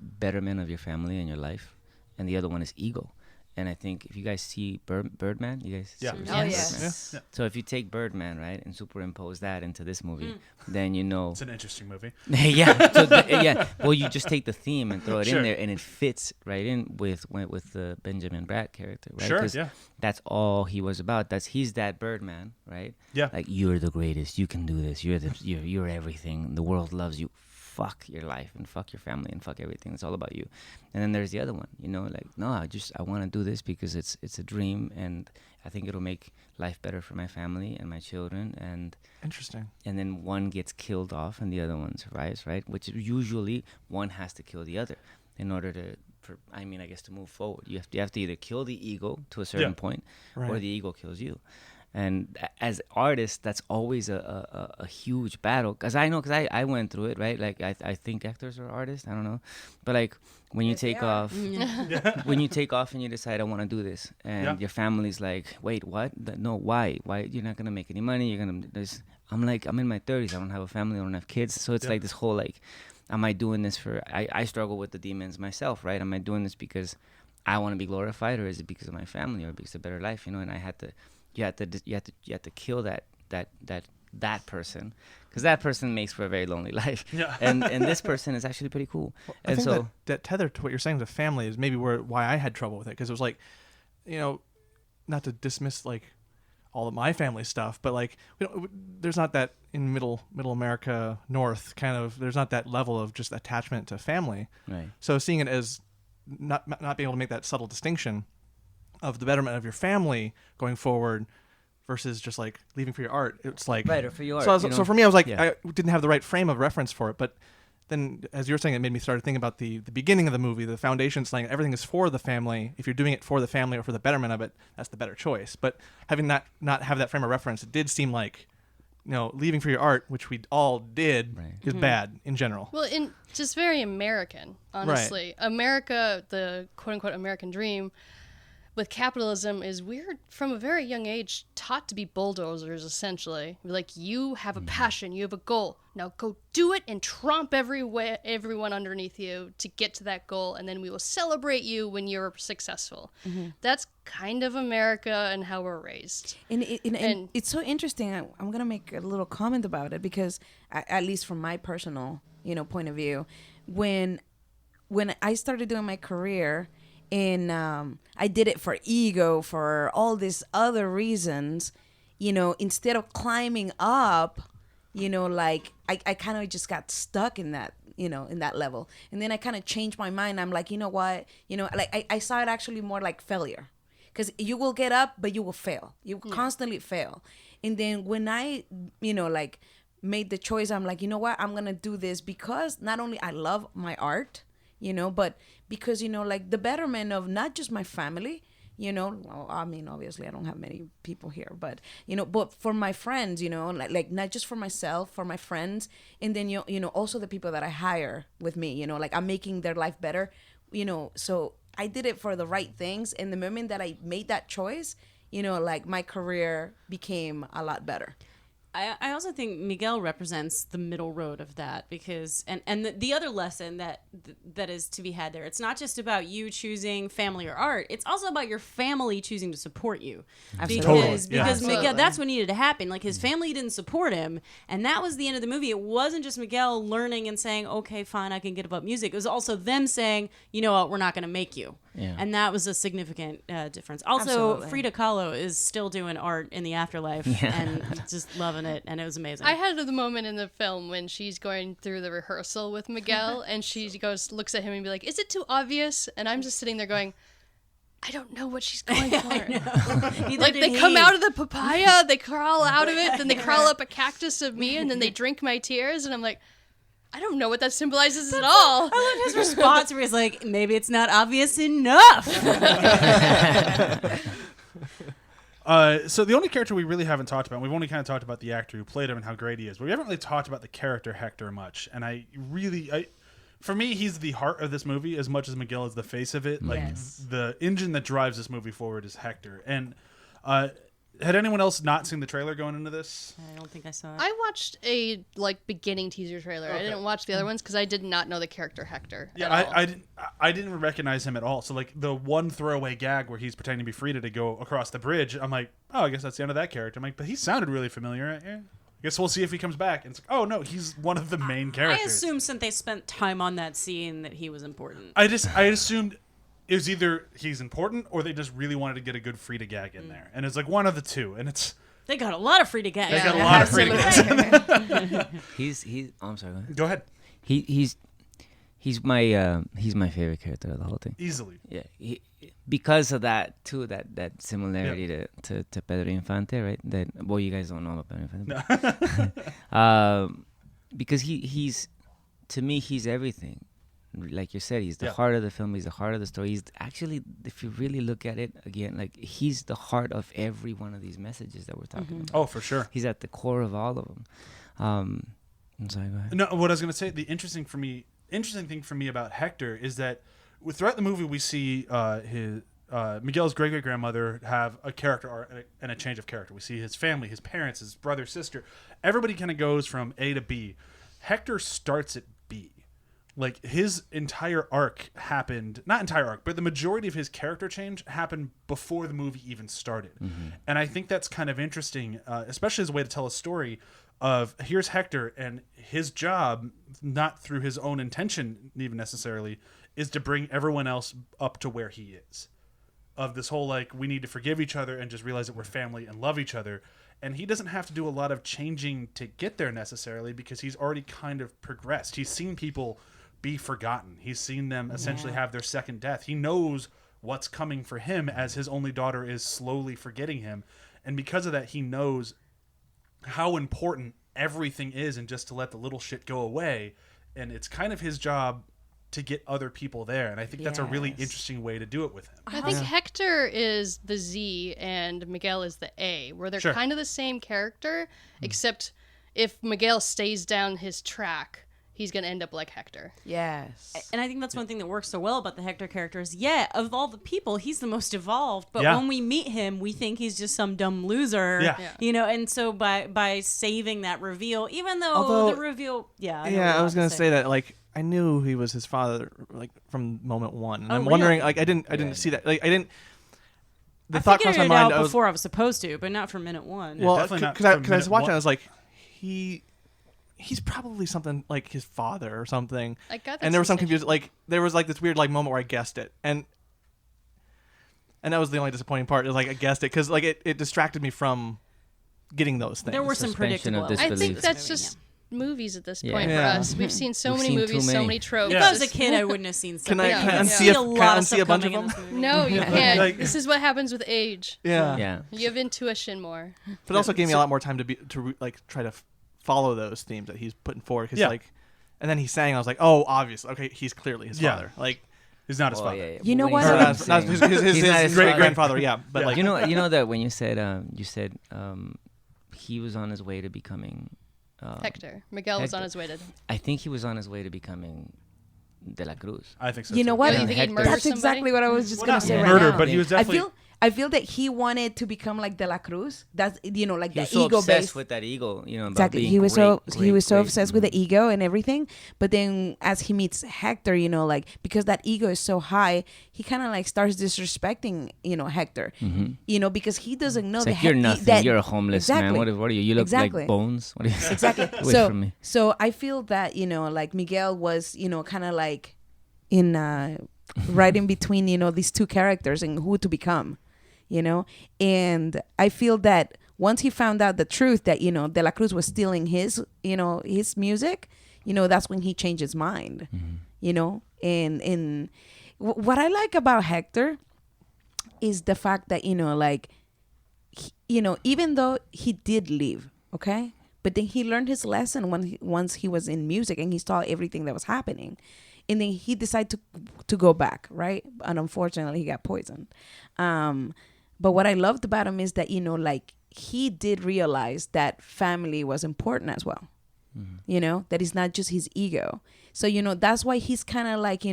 betterment of your family and your life, and the other one is ego. And I think if you guys see Birdman, you guys Yeah. see Oh, Birdman? yes. Yeah. So if you take Birdman, right, and superimpose that into this movie, then It's an interesting movie. yeah. So yeah. Well, you just take the theme and throw it Sure. in there, and it fits right in with the Benjamin Bratt character, right? Sure, 'Cause yeah. that's all he was about. He's that Birdman, right? Yeah. Like, you're the greatest. You can do this. You're everything. The world loves you. Fuck your life and fuck your family and fuck everything. It's all about you. And then there's the other one, like, no, I want to do this because it's a dream, and I think it'll make life better for my family and my children. And Interesting. then one gets killed off and the other one survives, right? Which usually one has to kill the other in order I mean, I guess to move forward, you have to either kill the ego to a certain point, or the ego kills you. And as artists, that's always a huge battle. Because I went through it, right? Like, I think actors are artists. I don't know. But, like, when you take off, when you take off and you decide, I want to do this, and your family's like, wait, what? No, why? Why? You're not going to make any money. I'm like, I'm in my 30s. I don't have a family. I don't have kids. So it's like this whole, like, am I doing this for, I struggle with the demons myself, right? Am I doing this because I want to be glorified, or is it because of my family, or because of a better life, you know? And I had to, you have to kill that person, because that person makes for a very lonely life. Yeah. and this person is actually pretty cool. Well, and I think so that tether to what you're saying to family is maybe why I had trouble with it, because it was like, you know, not to dismiss like all of my family stuff, but like there's not that in middle America North kind of, there's not that level of just attachment to family. Right. So seeing it as not being able to make that subtle distinction of the betterment of your family going forward versus just like leaving for your art, it's like right, or for your art. So for me, I was like, I didn't have the right frame of reference for it, but then as you were saying, it made me start thinking about the beginning of the movie, the foundation, saying everything is for the family. If you're doing it for the family or for the betterment of it, that's the better choice. But having not have that frame of reference, it did seem like, you know, leaving for your art, which we all did, is bad in general. Well, just very American, honestly. Right. America, the quote-unquote American dream, with capitalism is we're from a very young age taught to be bulldozers, essentially. Like, you have a passion, you have a goal. Now go do it and tromp everyone underneath you to get to that goal, and then we will celebrate you when you're successful. That's kind of America and how we're raised. And it's so interesting. I'm going to make a little comment about it, because at least from my personal, point of view, when I started doing my career, and I did it for ego, for all these other reasons, instead of climbing up, like I kind of just got stuck in that, in that level. And then I kind of changed my mind. I'm like, you know what? Like I saw it actually more like failure, because you will get up, but you will fail. You will constantly fail. And then when I, like made the choice, I'm like, you know what? I'm going to do this because not only I love my art, but because, like the betterment of not just my family, well, I mean, obviously I don't have many people here, but, but for my friends, like not just for myself, for my friends. And then, also the people that I hire with me, like I'm making their life better, so I did it for the right things. And the moment that I made that choice, like my career became a lot better. I also think Miguel represents the middle road of that, because and the other lesson that is to be had there, it's not just about you choosing family or art, it's also about your family choosing to support you. Absolutely. Because Miguel, that's what needed to happen. Like, his family didn't support him, and that was the end of the movie. It wasn't just Miguel learning and saying, okay, fine, I can give up music. It was also them saying, you know what, we're not going to make you. Yeah. And that was a significant difference. Also, Absolutely. Frida Kahlo is still doing art in the afterlife and just loving it, and it was amazing. I had the moment in the film when she's going through the rehearsal with Miguel, and she looks at him and be like, "Is it too obvious?" And I'm just sitting there going, I don't know what she's going for. Like, they come out of the papaya, they crawl out of it, then they crawl up a cactus of me, and then they drink my tears, and I'm like, I don't know what that symbolizes at all. I love his response where he's like, maybe it's not obvious enough. So the only character we really haven't talked about, we've only kind of talked about the actor who played him and how great he is, but we haven't really talked about the character Hector much. And for me, he's the heart of this movie as much as Miguel is the face of it. Like, the engine that drives this movie forward is Hector. And had anyone else not seen the trailer going into this? I don't think I saw it. I watched a beginning teaser trailer. Okay. I didn't watch the other ones because I did not know the character Hector. Yeah, I didn't recognize him at all. So like the one throwaway gag where he's pretending to be Frida to go across the bridge, I'm like, oh, I guess that's the end of that character. I'm like, but he sounded really familiar. I guess we'll see if he comes back. And it's like, oh no, he's one of the main characters. I assumed since they spent time on that scene that he was important. I assumed it was either he's important or they just really wanted to get a good Frida gag in there. And it's like one of the two. And it's... They got a lot of Frida gags. They got a lot of Frida gags in there. He's I'm sorry. Go ahead. He's my favorite character of the whole thing. Easily. Yeah. Because of that too, that similarity to Pedro Infante, right? Well, you guys don't know about Pedro Infante. No. Because he's to me, he's everything. like you said, he's the Yeah. heart of the film. He's the heart of the story. He's actually, if you really look at it again, like he's the heart of every one of these messages that we're talking about. Oh, for sure. He's at the core of all of them. I'm sorry, go ahead. No, what I was going to say, the interesting thing for me about Hector is that throughout the movie we see his Miguel's great grandmother have a character arc and a change of character. We see his family, his parents, his brother, sister. Everybody kind of goes from A to B. Hector starts at B. Like his entire arc happened, not entire arc, but the majority of his character change happened before the movie even started. And I think that's kind of interesting, especially as a way to tell a story of here's Hector, and his job, not through his own intention even necessarily, is to bring everyone else up to where he is. Of this whole, like, we need to forgive each other and just realize that we're family and love each other. And he doesn't have to do a lot of changing to get there necessarily, because he's already kind of progressed. He's seen people be forgotten. He's seen them essentially have their second death. He knows what's coming for him as his only daughter is slowly forgetting him. And because of that, he knows how important everything is, and just to let the little shit go away. And it's kind of his job to get other people there. And I think that's a really interesting way to do it with him. I think Hector is the Z and Miguel is the A, where they're kind of the same character, except if Miguel stays down his track, he's going to end up like Hector. Yes. And I think that's one thing that works so well about the Hector character is, of all the people, he's the most evolved. But when we meet him, we think he's just some dumb loser. You know, and so by saving that reveal, even though the reveal... I was going to say that, like, I knew he was his father, like, from moment one. And I'm really? wondering, like, I didn't see that. Like, I didn't... I figured it out before I was supposed to, but not for minute one. Well, definitely not because I was from watching, minute I was like, he's probably something like his father or something. I got that and there was some sensation. confusion. Like, there was like this weird like moment where I guessed it, and that was the only disappointing part. Is like I guessed it because like it distracted me from getting those things. There were some Suspension of predictable. I think Disbelief. that's just movies at this point Yeah. for us. We've seen so We've many seen too movies, so many. many tropes. If I was a kid, I wouldn't have seen stuff. Can I Yeah. unsee see a, a can I lot of unsee stuff a bunch of coming in them? this movie. No, you can't. Like- This is what happens with age. Yeah. You have intuition more. But it also gave me a lot more time to like try to follow those themes that he's putting forward. Cause like, and then he sang. I was like, oh, obviously, okay, he's clearly his father. Like, He's not his father. Yeah. You know When what? you or said not, him his saying- He's not great his grandfather. Yeah, but like you know that when you said he was on his way to becoming Hector. Miguel was on Hector. his way to... I think he was on his way to becoming De La Cruz. I think so. You know too. what? Yeah, you think he'd murder That's somebody? exactly what I was just Well, gonna not say right murder, now. but he was definitely. I feel that he wanted to become like De La Cruz. That's like He the was so ego obsessed based. with that ego, about Exactly. being He was so great. obsessed with the ego and everything. But then as he meets Hector, like because that ego is so high, he kind of like starts disrespecting, Hector. Because he doesn't know It's that like you're nothing. You're a homeless man. What are you? You look Exactly. like bones. What are you? Exactly. Away from me. So I feel that like Miguel was kind of like in right in between these two characters and who to become, and I feel that once he found out the truth that De La Cruz was stealing his his music, that's when he changed his mind. And what I like about Hector is the fact that even though he did leave, okay, but then he learned his lesson once he was in music and he saw everything that was happening, and then he decided to go back, right? And unfortunately, he got poisoned. But what I loved about him is that he did realize that family was important as well. That it's not just his ego. So that's why he's kind of like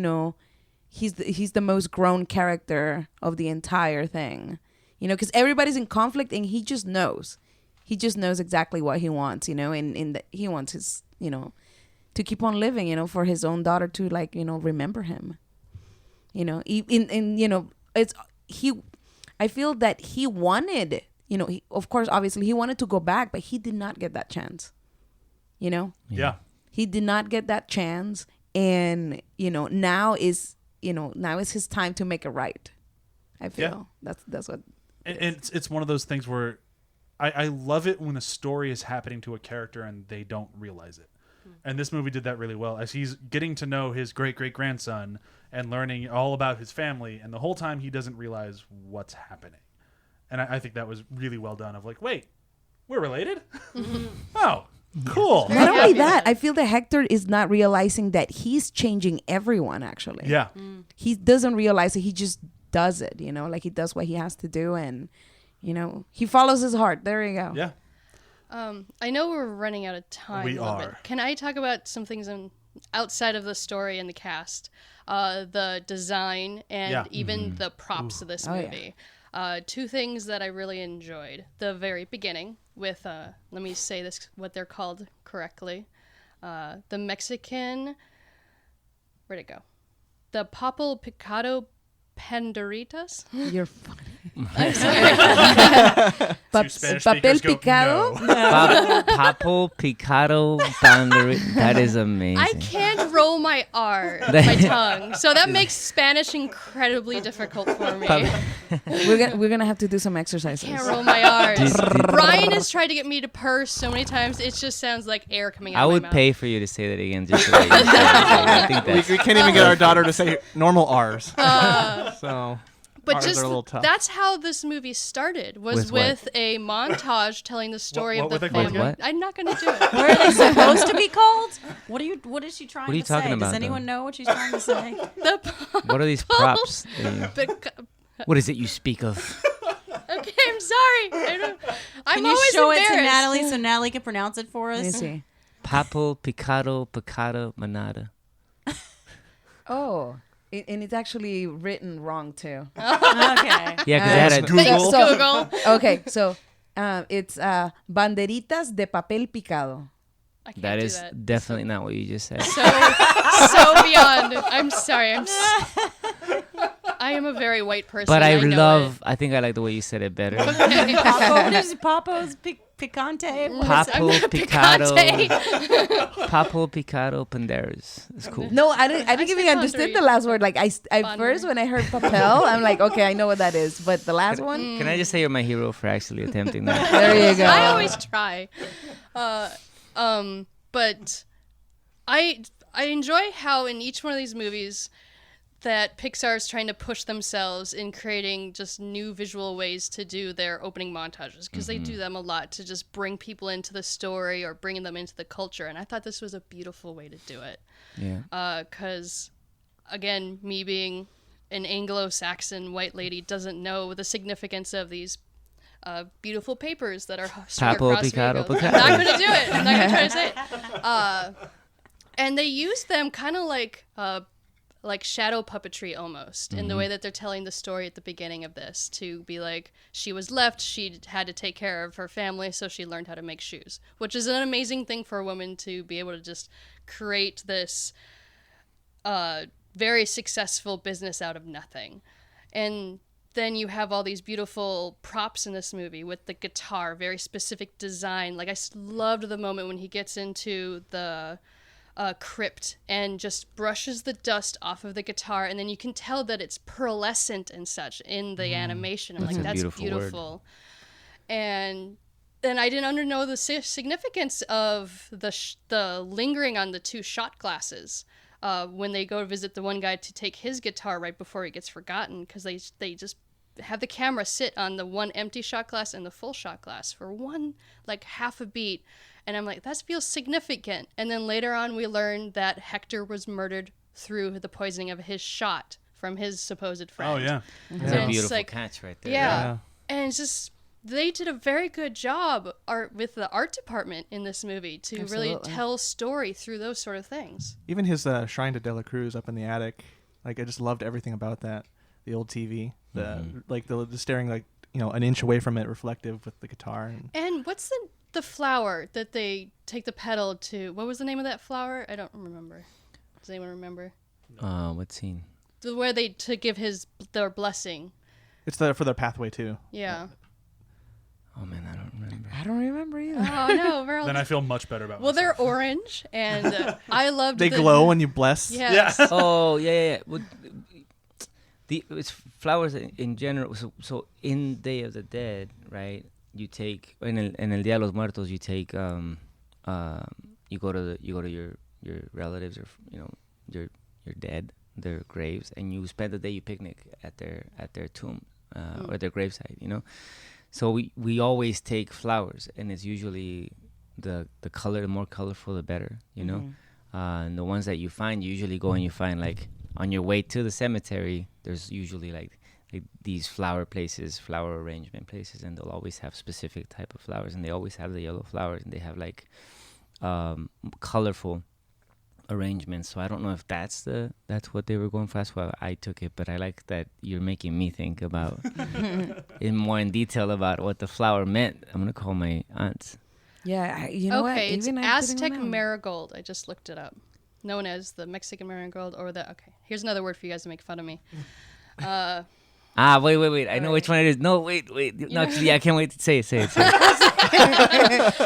he's the most grown character of the entire thing. Because everybody's in conflict and he just knows. He just knows exactly what he wants, and he wants his, to keep on living, for his own daughter to remember him. I feel that he wanted, of course, obviously he wanted to go back, but he did not get that chance. Yeah. He did not get that chance, and now is his time to make it right. I feel that's what. And it's one of those things where I love it when a story is happening to a character and they don't realize it. And this movie did that really well, as he's getting to know his great-great-grandson and learning all about his family, and the whole time he doesn't realize what's happening. And I think that was really well done, of like, wait, we're related? Oh. Cool. Not only that, I feel that Hector is not realizing that he's changing everyone, actually. Yeah. He doesn't realize it. He just does it, you know, like he does what he has to do, and, you know, he follows his heart. There you go. Yeah. I know we're running out of time. We a little bit. are. Can I talk about some things outside of the story and the cast? The design and even the props of this movie. Two things that I really enjoyed. The very beginning with, let me say this, what they're called correctly. The Mexican, where'd it go? The Papel Picado Panderitas? You're funny. Two Spanish Papel speakers go, picado? no. Papo picado banderi. That is amazing. I can't roll my my tongue, so that makes Spanish incredibly difficult for me. We're gonna have to do some exercises. Can't roll my R's. Brian has tried to get me to purse so many times. It just sounds like air coming out I of would my mouth. pay for you to say that again. Just so that you say it. I think that's We can't even get our daughter to say normal R's. So. But R's just are a little tough. that's how this movie started. Was With what? with a montage telling the story What of were the they called family. again? I'm not going to do it. What are they supposed to be called? What is she trying What are you to say? talking Does about, anyone though? know what she's trying to say? What are these props? that you- But, what is it you speak of? okay, I'm sorry. I'm Can you always show it to embarrassed. Nathaly so Nathaly can pronounce it for Let me us? see. Papo picado picada manada. Oh, and it's actually written wrong too. Okay. Yeah, because they had a Thanks, So- Google. Okay, so it's banderitas de papel picado. I can't That do is that. definitely not what you just said. So beyond. I'm sorry. I am a very white person. But I know love. I think I like the way you said it better. it. Okay. What is Papo's picante? Papo picado. Picante. Papo picado panderas. It's cool. No, I didn't I even said understand banderitas. the last word. Like I Banderitas. first when I heard papel, I'm like, okay, I know what that is. But the last one, Can I just say you're my hero for actually attempting that? there you go. I always try. But I enjoy how in each one of these movies that Pixar is trying to push themselves in creating just new visual ways to do their opening montages, because they do them a lot to just bring people into the story or bring them into the culture. And I thought this was a beautiful way to do it. Yeah. Because, again, me being an Anglo-Saxon white lady doesn't know the significance of these beautiful papers that are strung Papo across picado vehicles. picado. I'm not going to do it. I'm not going to try to say it. And they use them kind of like shadow puppetry almost, in the way that they're telling the story at the beginning of this, to be like, she was left, she had to take care of her family, so she learned how to make shoes, which is an amazing thing for a woman to be able to just create this very successful business out of nothing. And then you have all these beautiful props in this movie with the guitar, very specific design. Like, I loved the moment when he gets into the crypt and just brushes the dust off of the guitar, and then you can tell that it's pearlescent and such in the animation. I'm That's like, a that's beautiful beautiful. And then I didn't know the significance of the lingering on the two shot glasses when they go to visit the one guy to take his guitar right before he gets forgotten, because they just have the camera sit on the one empty shot glass and the full shot glass for one, like, half a beat. And I'm like, that feels significant. And then later on, we learn that Hector was murdered through the poisoning of his shot from his supposed friend. Oh, yeah. That's And a it's beautiful like- catch right there. Yeah. And it's just, they did a very good job with the art department in this movie to really Absolutely. tell story through those sort of things. Even his shrine to Dela Cruz up in the attic, like I just loved everything about that. The old TV, the staring like an inch away from it, reflective with the guitar. And what's the flower that they take the petal to? What was the name of that flower? I don't remember. Does anyone remember? What scene? Where they to give their blessing. It's for their pathway too. Yeah. Oh man, I don't remember. I don't remember either. Oh no, we're all Then I feel much better about well, myself. they're orange, and I loved. They glow when you bless. Yes. Yeah. Oh yeah. Well, it's flowers in general. So in Day of the Dead, right? You take en el Día de los Muertos. You take you go to your relatives, or your dead, their graves, and you spend the day, you picnic at their tomb or their gravesite. So we always take flowers, and it's usually the color, the more colorful, the better. You know, and the ones that you find, you usually go and you find like on your way to the cemetery. There's usually like these flower places, flower arrangement places, and they'll always have specific type of flowers, and they always have the yellow flowers, and they have like colorful arrangements. So I don't know if that's what they were going for. That's why I took it, but I like that you're making me think about in detail about what the flower meant. I'm gonna call my aunt. Yeah, you know what? Okay, it's Even I Aztec didn't know. marigold. I just looked it up. Known as the Mexican marigold or the... Okay, here's another word for you guys to make fun of me. Wait. I know which one it is. No, wait. No, actually, I can't wait to say it.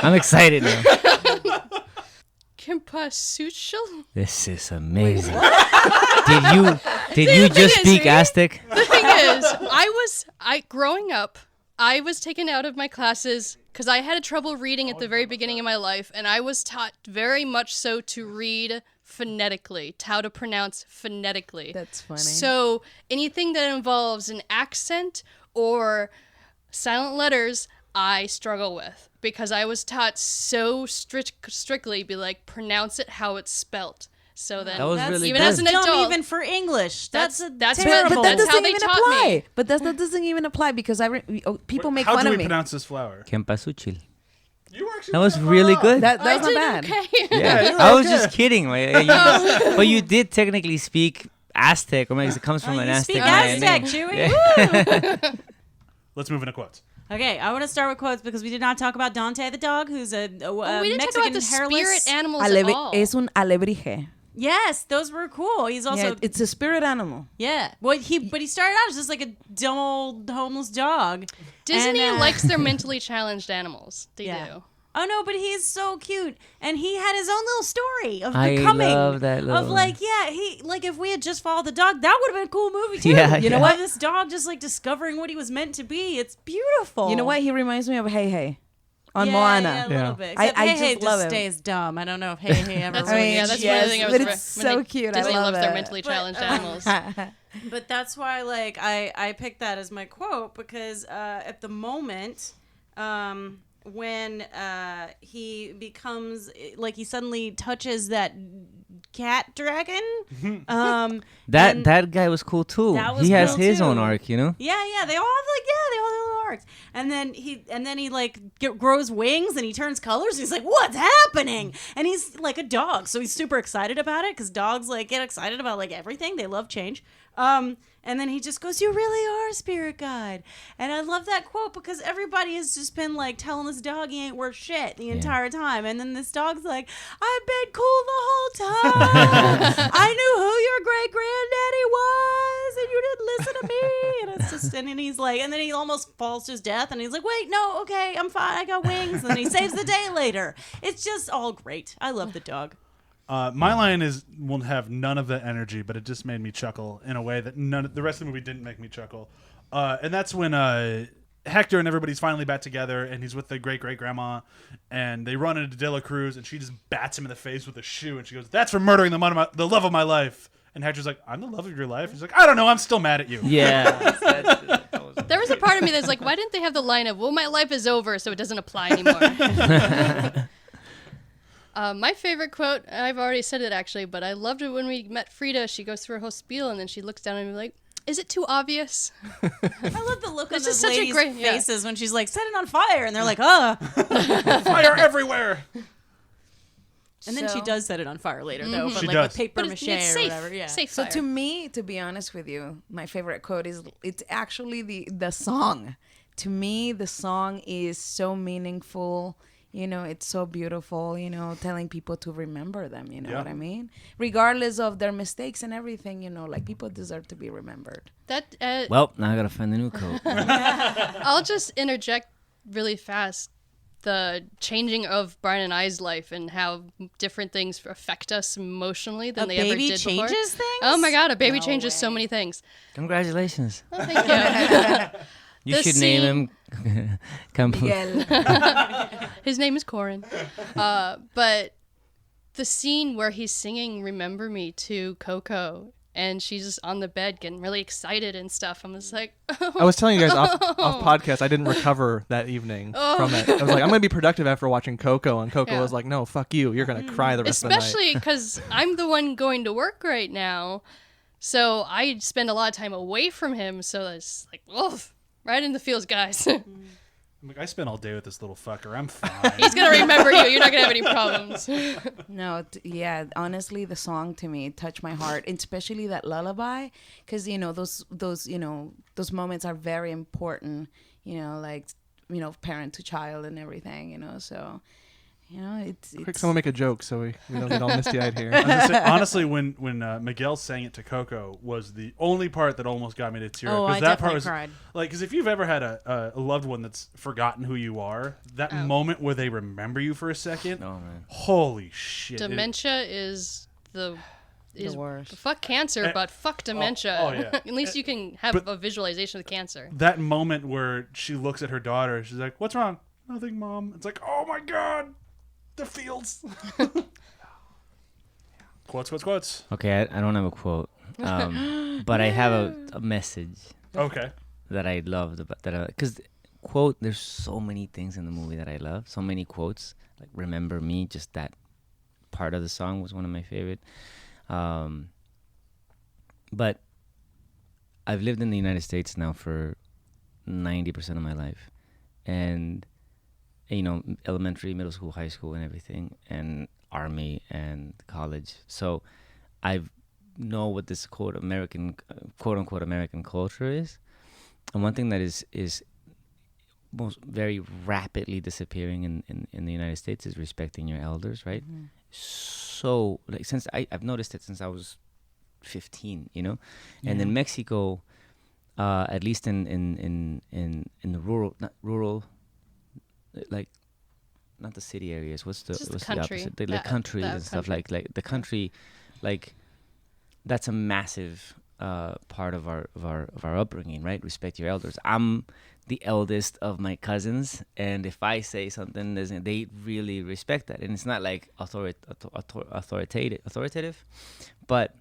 I'm excited now. Cempasúchil? This is amazing. Did you just speak Aztec? The thing is, growing up, I was taken out of my classes because I had trouble reading at the very beginning of my life, and I was taught very much so to read phonetically, how to pronounce phonetically. That's funny. So anything that involves an accent or silent letters, I struggle with because I was taught so strictly, be like, pronounce it how it's spelt. So then, That was really even good. as an Dumb adult, even for English. That's terrible. But that That's how doesn't they even taught apply. me. But that doesn't even apply because people make How fun do of we me. pronounce this flower? Cempasúchil. You were actually That was really good. That's I not did bad. okay. Yeah, I was just kidding. But you did technically speak Aztec, or maybe it comes from an you Aztec speak name. Aztec, Chewie. Yeah. Let's move into quotes. Okay, I want to start with quotes because we did not talk about Dante the dog, who's a we didn't talk Mexican about the hairless. spirit animals at all. Es un alebrije. Yes, those were cool. He's also Yeah, it's a spirit animal. yeah. Well, he started out as just like a dumb old homeless dog. Disney And, likes their mentally challenged animals. They do. Oh no, but he's so cute, and he had his own little story of I becoming. love that little- Of like, yeah, he like if we had just followed the dog, that would have been a cool movie too. Yeah, you know yeah. what? This dog just like discovering what he was meant to be. It's beautiful. You know what? He reminds me of Hey Hey on Yeah, Moana. yeah, a little bit. I Except Hey Hey just love just him. stays dumb. I don't know if Hey Hey ever. That's really yeah, that's yes, one thing I was but when it's so they- cute. Disney I love loves their it. mentally challenged animals. But that's why, like, I picked that as my quote because at the moment, when he becomes like he suddenly touches that cat dragon, That guy was cool too. That was He has cool, his too. own arc, you know. yeah, they all have little arcs, and then he like grows wings and he turns colors. And he's like, what's happening? And he's like a dog, so he's super excited about it because dogs like get excited about like everything. They love change. And then he just goes, "You really are a spirit guide." And I love that quote because everybody has just been like telling this dog he ain't worth shit the entire time. And then this dog's like, "I've been cool the whole time. I knew who your great granddaddy was, and you didn't listen to me." And it's just, and then he's like, and then he almost falls to his death, and he's like, "Wait, no, okay, I'm fine. I got wings." And then he saves the day later. It's just all great. I love the dog. My line will have none of that energy, but it just made me chuckle in a way that the rest of the movie didn't make me chuckle. And that's when Hector and everybody's finally back together, and he's with the great-great-grandma, and they run into De La Cruz, and she just bats him in the face with a shoe, and she goes, "That's for murdering the love of my life." And Hector's like, "I'm the love of your life?" He's like, "I don't know, I'm still mad at you." Yeah. There was a part of me that's like, why didn't they have the line of, "Well, my life is over, so it doesn't apply anymore." My favorite quote, I've already said it actually, but I loved it when we met Frida. She goes through her whole spiel, and then she looks down at me like, "Is it too obvious?" I love the look on It's those just such a ladies' great- yeah. faces when she's like, "Set it on fire," and they're like, "Oh." Fire everywhere! And then she So- does set it on fire later, though, but She like does. with paper But mache it's or safe. whatever. Yeah. Safe So fire. to me, to be honest with you, my favorite quote is it's actually the song. To me, the song is so meaningful. You know, it's so beautiful, you know, telling people to remember them, you know Yeah. what I mean? Regardless of their mistakes and everything, you know, like people deserve to be remembered. That Well, now I gotta find the new coat. I'll just interject really fast. The changing of Brian and I's life and how different things affect us emotionally than A they ever baby did before. changes things? Oh my god, a baby No changes so way. many things. Congratulations. Oh, thank you. You The should name him. Miguel. His name is Corin. But the scene where he's singing "Remember Me" to Coco and she's just on the bed getting really excited and stuff. I'm just like, oh. I was telling you guys off podcast, I didn't recover that evening from it. I was like, I'm going to be productive after watching Coco, and Coco was like, no, fuck you. You're going to cry the rest of the night. Especially because I'm the one going to work right now, so I spend a lot of time away from him, so it's like, oof, right in the feels, guys. I'm like, I spent all day with this little fucker. I'm fine. He's going to remember you. You're not going to have any problems. No, yeah, honestly, the song to me touched my heart, and especially that lullaby, because those moments are very important. Like parent to child and everything. So. It's Quick, someone make a joke so we don't get all misty-eyed here. Honestly, when Miguel sang it to Coco was the only part that almost got me to tear up. Oh, I that definitely part was cried. like, because if you've ever had a loved one that's forgotten who you are, that moment where they remember you for a second, Oh man. holy shit! Dementia is the worst. fuck cancer, but fuck dementia. oh, yeah. At least you can have a visualization of the cancer. That moment where she looks at her daughter, she's like, "What's wrong?" "Nothing, Mom." It's like, oh my god. The fields. Quotes. Okay, I don't have a quote, but I have a message Okay. that I loved about that. Because quote, there's so many things in the movie that I love. So many quotes, like "Remember Me." Just that part of the song was one of my favorite. But I've lived in the United States now for 90% of my life, and elementary, middle school, high school, and everything, and army and college. So I know what this quote unquote American culture is. And one thing that is most very rapidly disappearing in the United States is respecting your elders, right? Mm-hmm. So like since I've noticed it since I was 15, and in Mexico, at least in the rural, like not the city areas. What's the country. opposite? The countries and stuff like the country, like that's a massive part of our upbringing, right? Respect your elders. I'm the eldest of my cousins, and if I say something, they really respect that, and it's not like authoritative, but.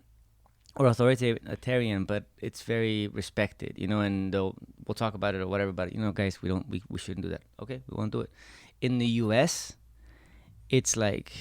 Or authoritarian, but it's very respected, and we'll talk about it or whatever. But guys, we shouldn't do that. Okay, we won't do it. In the U.S., it's like,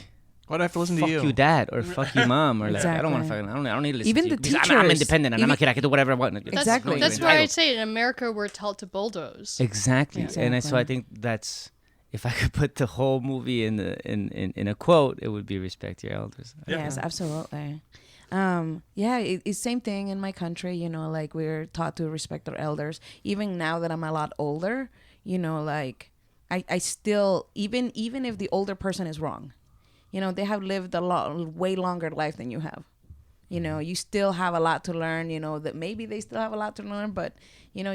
why do I have to listen to you? Fuck you, dad, or fuck you, mom, or Exactly. like I don't want to fucking. I don't need to listen Even to you. the Because teachers. I'm independent and I'm a kid. I can do whatever I want. Exactly. That's why I say in America we're taught to bulldoze. Exactly. And so I Exactly. think that's. If I could put the whole movie in a quote, it would be respect your elders. Yes, absolutely. It's same thing in my country, like we're taught to respect our elders. Even now that I'm a lot older, like I still, even if the older person is wrong, they have lived way longer life than you have. You still have a lot to learn, that maybe they still have a lot to learn, but,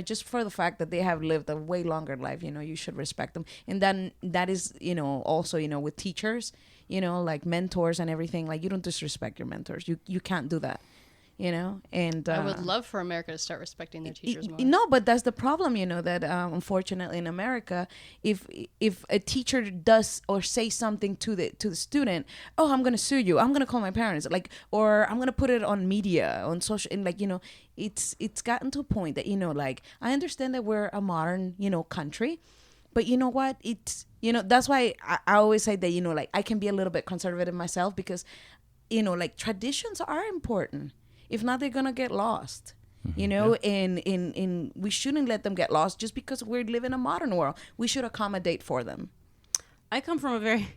just for the fact that they have lived a way longer life, you should respect them. And then that is, also, with teachers, like mentors and everything, like you don't disrespect your mentors. You can't do that, and I would love for America to start respecting their teachers more. No, but that's the problem, that unfortunately in America, if a teacher does or say something to the student, oh, I'm gonna sue you, I'm gonna call my parents, like, or I'm gonna put it on media, on social, and like it's gotten to a point that like I understand that we're a modern country, but you know what, it's that's why I always say that like I can be a little bit conservative myself, because like traditions are important. If not, they're gonna get lost, and we shouldn't let them get lost just because we live in a modern world. We should accommodate for them. I come from a very,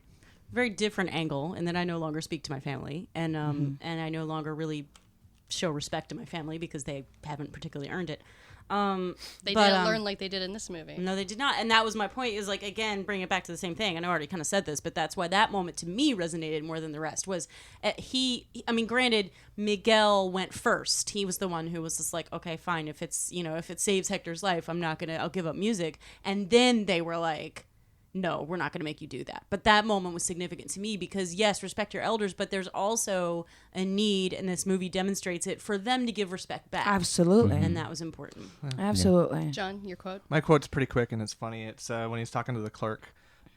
very different angle, in that I no longer speak to my family, and and I no longer really show respect to my family because they haven't particularly earned it. They didn't learn like they did in this movie. No, they did not. And that was my point, is like, again, bring it back to the same thing. And I already kind of said this, but that's why that moment to me resonated more than the rest was granted, Miguel went first. He was the one who was just like, okay, fine. If it's, if it saves Hector's life, I'll give up music. And then they were like, no, we're not going to make you do that. But that moment was significant to me because, yes, respect your elders, but there's also a need, and this movie demonstrates it, for them to give respect back. Absolutely. And that was important. Absolutely. John, your quote? My quote's pretty quick and it's funny. It's when he's talking to the clerk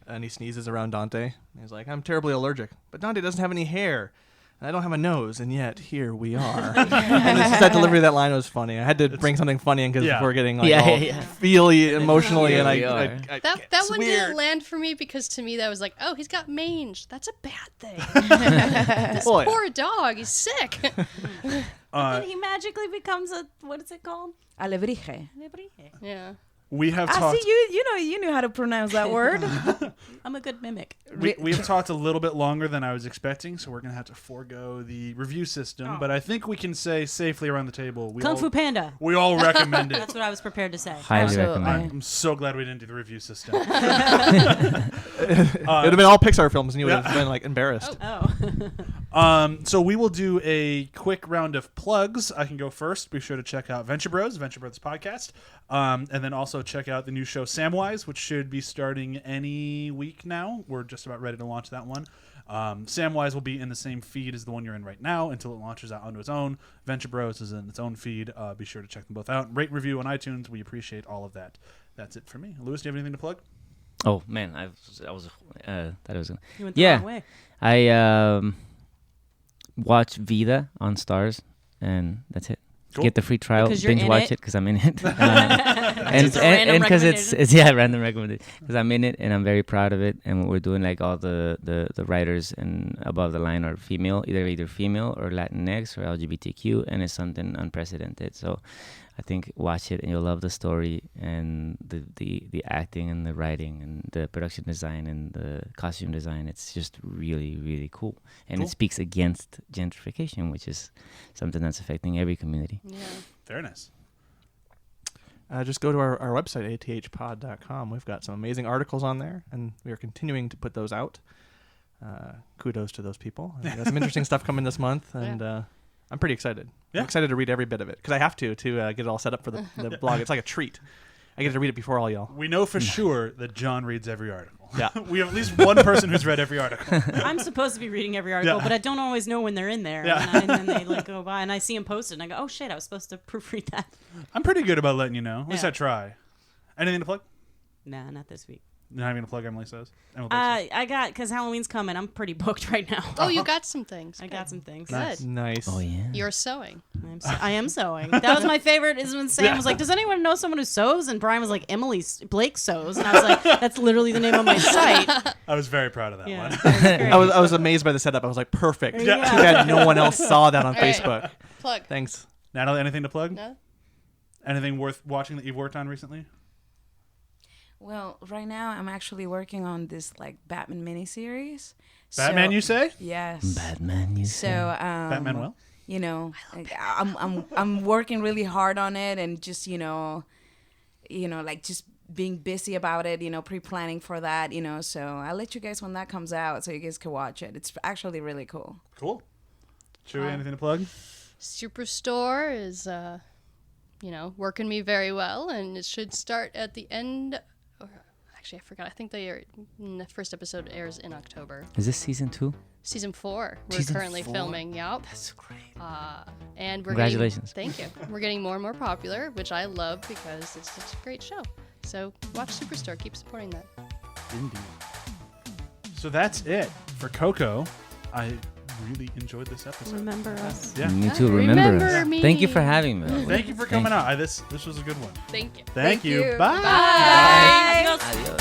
and he sneezes around Dante. He's like, I'm terribly allergic, but Dante doesn't have any hair. I don't have a nose, and yet here we are. And it's just that delivery of that line was funny. I had to bring something funny in because we're getting like all feely, emotionally, and I That one didn't land for me because to me that was like, oh, he's got mange. That's a bad thing. This poor dog, he's sick. And he magically becomes a, what is it called? Alebrije. Yeah. We have talked. See, you knew how to pronounce that word. I'm a good mimic. We have talked a little bit longer than I was expecting, so we're gonna have to forego the review system. But I think we can say safely around the table, Kung Fu Panda. we all recommend it. That's what I was prepared to say. Highly recommend. I'm so glad we didn't do the review system. it would have been all Pixar films, and you would have been like embarrassed. So we will do a quick round of plugs. I can go first. Be sure to check out Venture Brothers podcast, and then also check out the new show Samwise, which should be starting any week now. We're just about ready to launch that one. Samwise will be in the same feed as the one you're in right now until it launches out onto its own. Venture Bros is in its own feed. Be sure to check them both out. Rate and review on iTunes. We appreciate all of that. That's it for me. Lewis, do you have anything to plug? Oh man, I was thought it was gonna. You went the wrong way. I watch Vida on Stars, and that's it. Cool. Get the free trial, Because you're binge in watch it. it because I'm in it, and Just a random because it's recommendation. random recommendation because I'm in it and I'm very proud of it. And what we're doing, like all the writers and above the line are female, either female or Latinx or LGBTQ, and it's something unprecedented. So I think watch it and you'll love the story and the acting and the writing and the production design and the costume design. It's just really, really cool. And it speaks against gentrification, which is something that's affecting every community. Yeah. Very nice. Just go to our website, athpod.com. We've got some amazing articles on there, and we are continuing to put those out. Kudos to those people. We got some interesting stuff coming this month, and I'm pretty excited. Yeah. I'm excited to read every bit of it because I have to get it all set up for the blog. It's like a treat. I get to read it before all y'all. We know for sure that John reads every article. Yeah. We have at least one person who's read every article. I'm supposed to be reading every article, but I don't always know when they're in there. Yeah. And then they like go by, and I see them posted, and I go, oh shit, I was supposed to proofread that. I'm pretty good about letting you know. At least Yeah. I try. Anything to plug? Nah, not this week. Not even to plug, Emily says. I got, because Halloween's coming, I'm pretty booked right now. Oh, you got some things. I got some things. Good. Nice. Oh yeah. You're sewing. I am sewing. That was my favorite. Is when Sam was like, "Does anyone know someone who sews?" And Brian was like, "Blake sews," and I was like, "That's literally the name of my site." I was very proud of that Yeah, one. that was great. I was amazed by the setup. I was like, perfect. Too Yeah. bad no one else saw that on All right. Facebook. Plug. Thanks. Natalie, anything to plug? No? Anything worth watching that you've worked on recently? Well, right now I'm actually working on this like Batman miniseries. Batman, So- you say? Yes. Batman, you So say. Batman will? You know, I'm working really hard on it and just like just being busy about it, pre-planning for that, so I'll let you guys when that comes out so you guys can watch it. It's actually really cool. Cool. Chewie, anything to plug? Superstore is, working me very well, and it should start at the end. Actually, I forgot. I think the first episode airs in October. Is this season 2? Season 4. We're Season currently 4? filming. Yep. That's great. And we're Congratulations. Thank you. We're getting more and more popular, which I love because it's such a great show. So watch Superstore. Keep supporting that. Indeed. So that's it for Coco. I really enjoyed this episode. Remember us. Yeah. Me too. Remember Remember us. me. Thank you for having me. Thank you for coming out. This was a good one. Thank you. Thank you. you. Bye. Bye. Adios. Adios.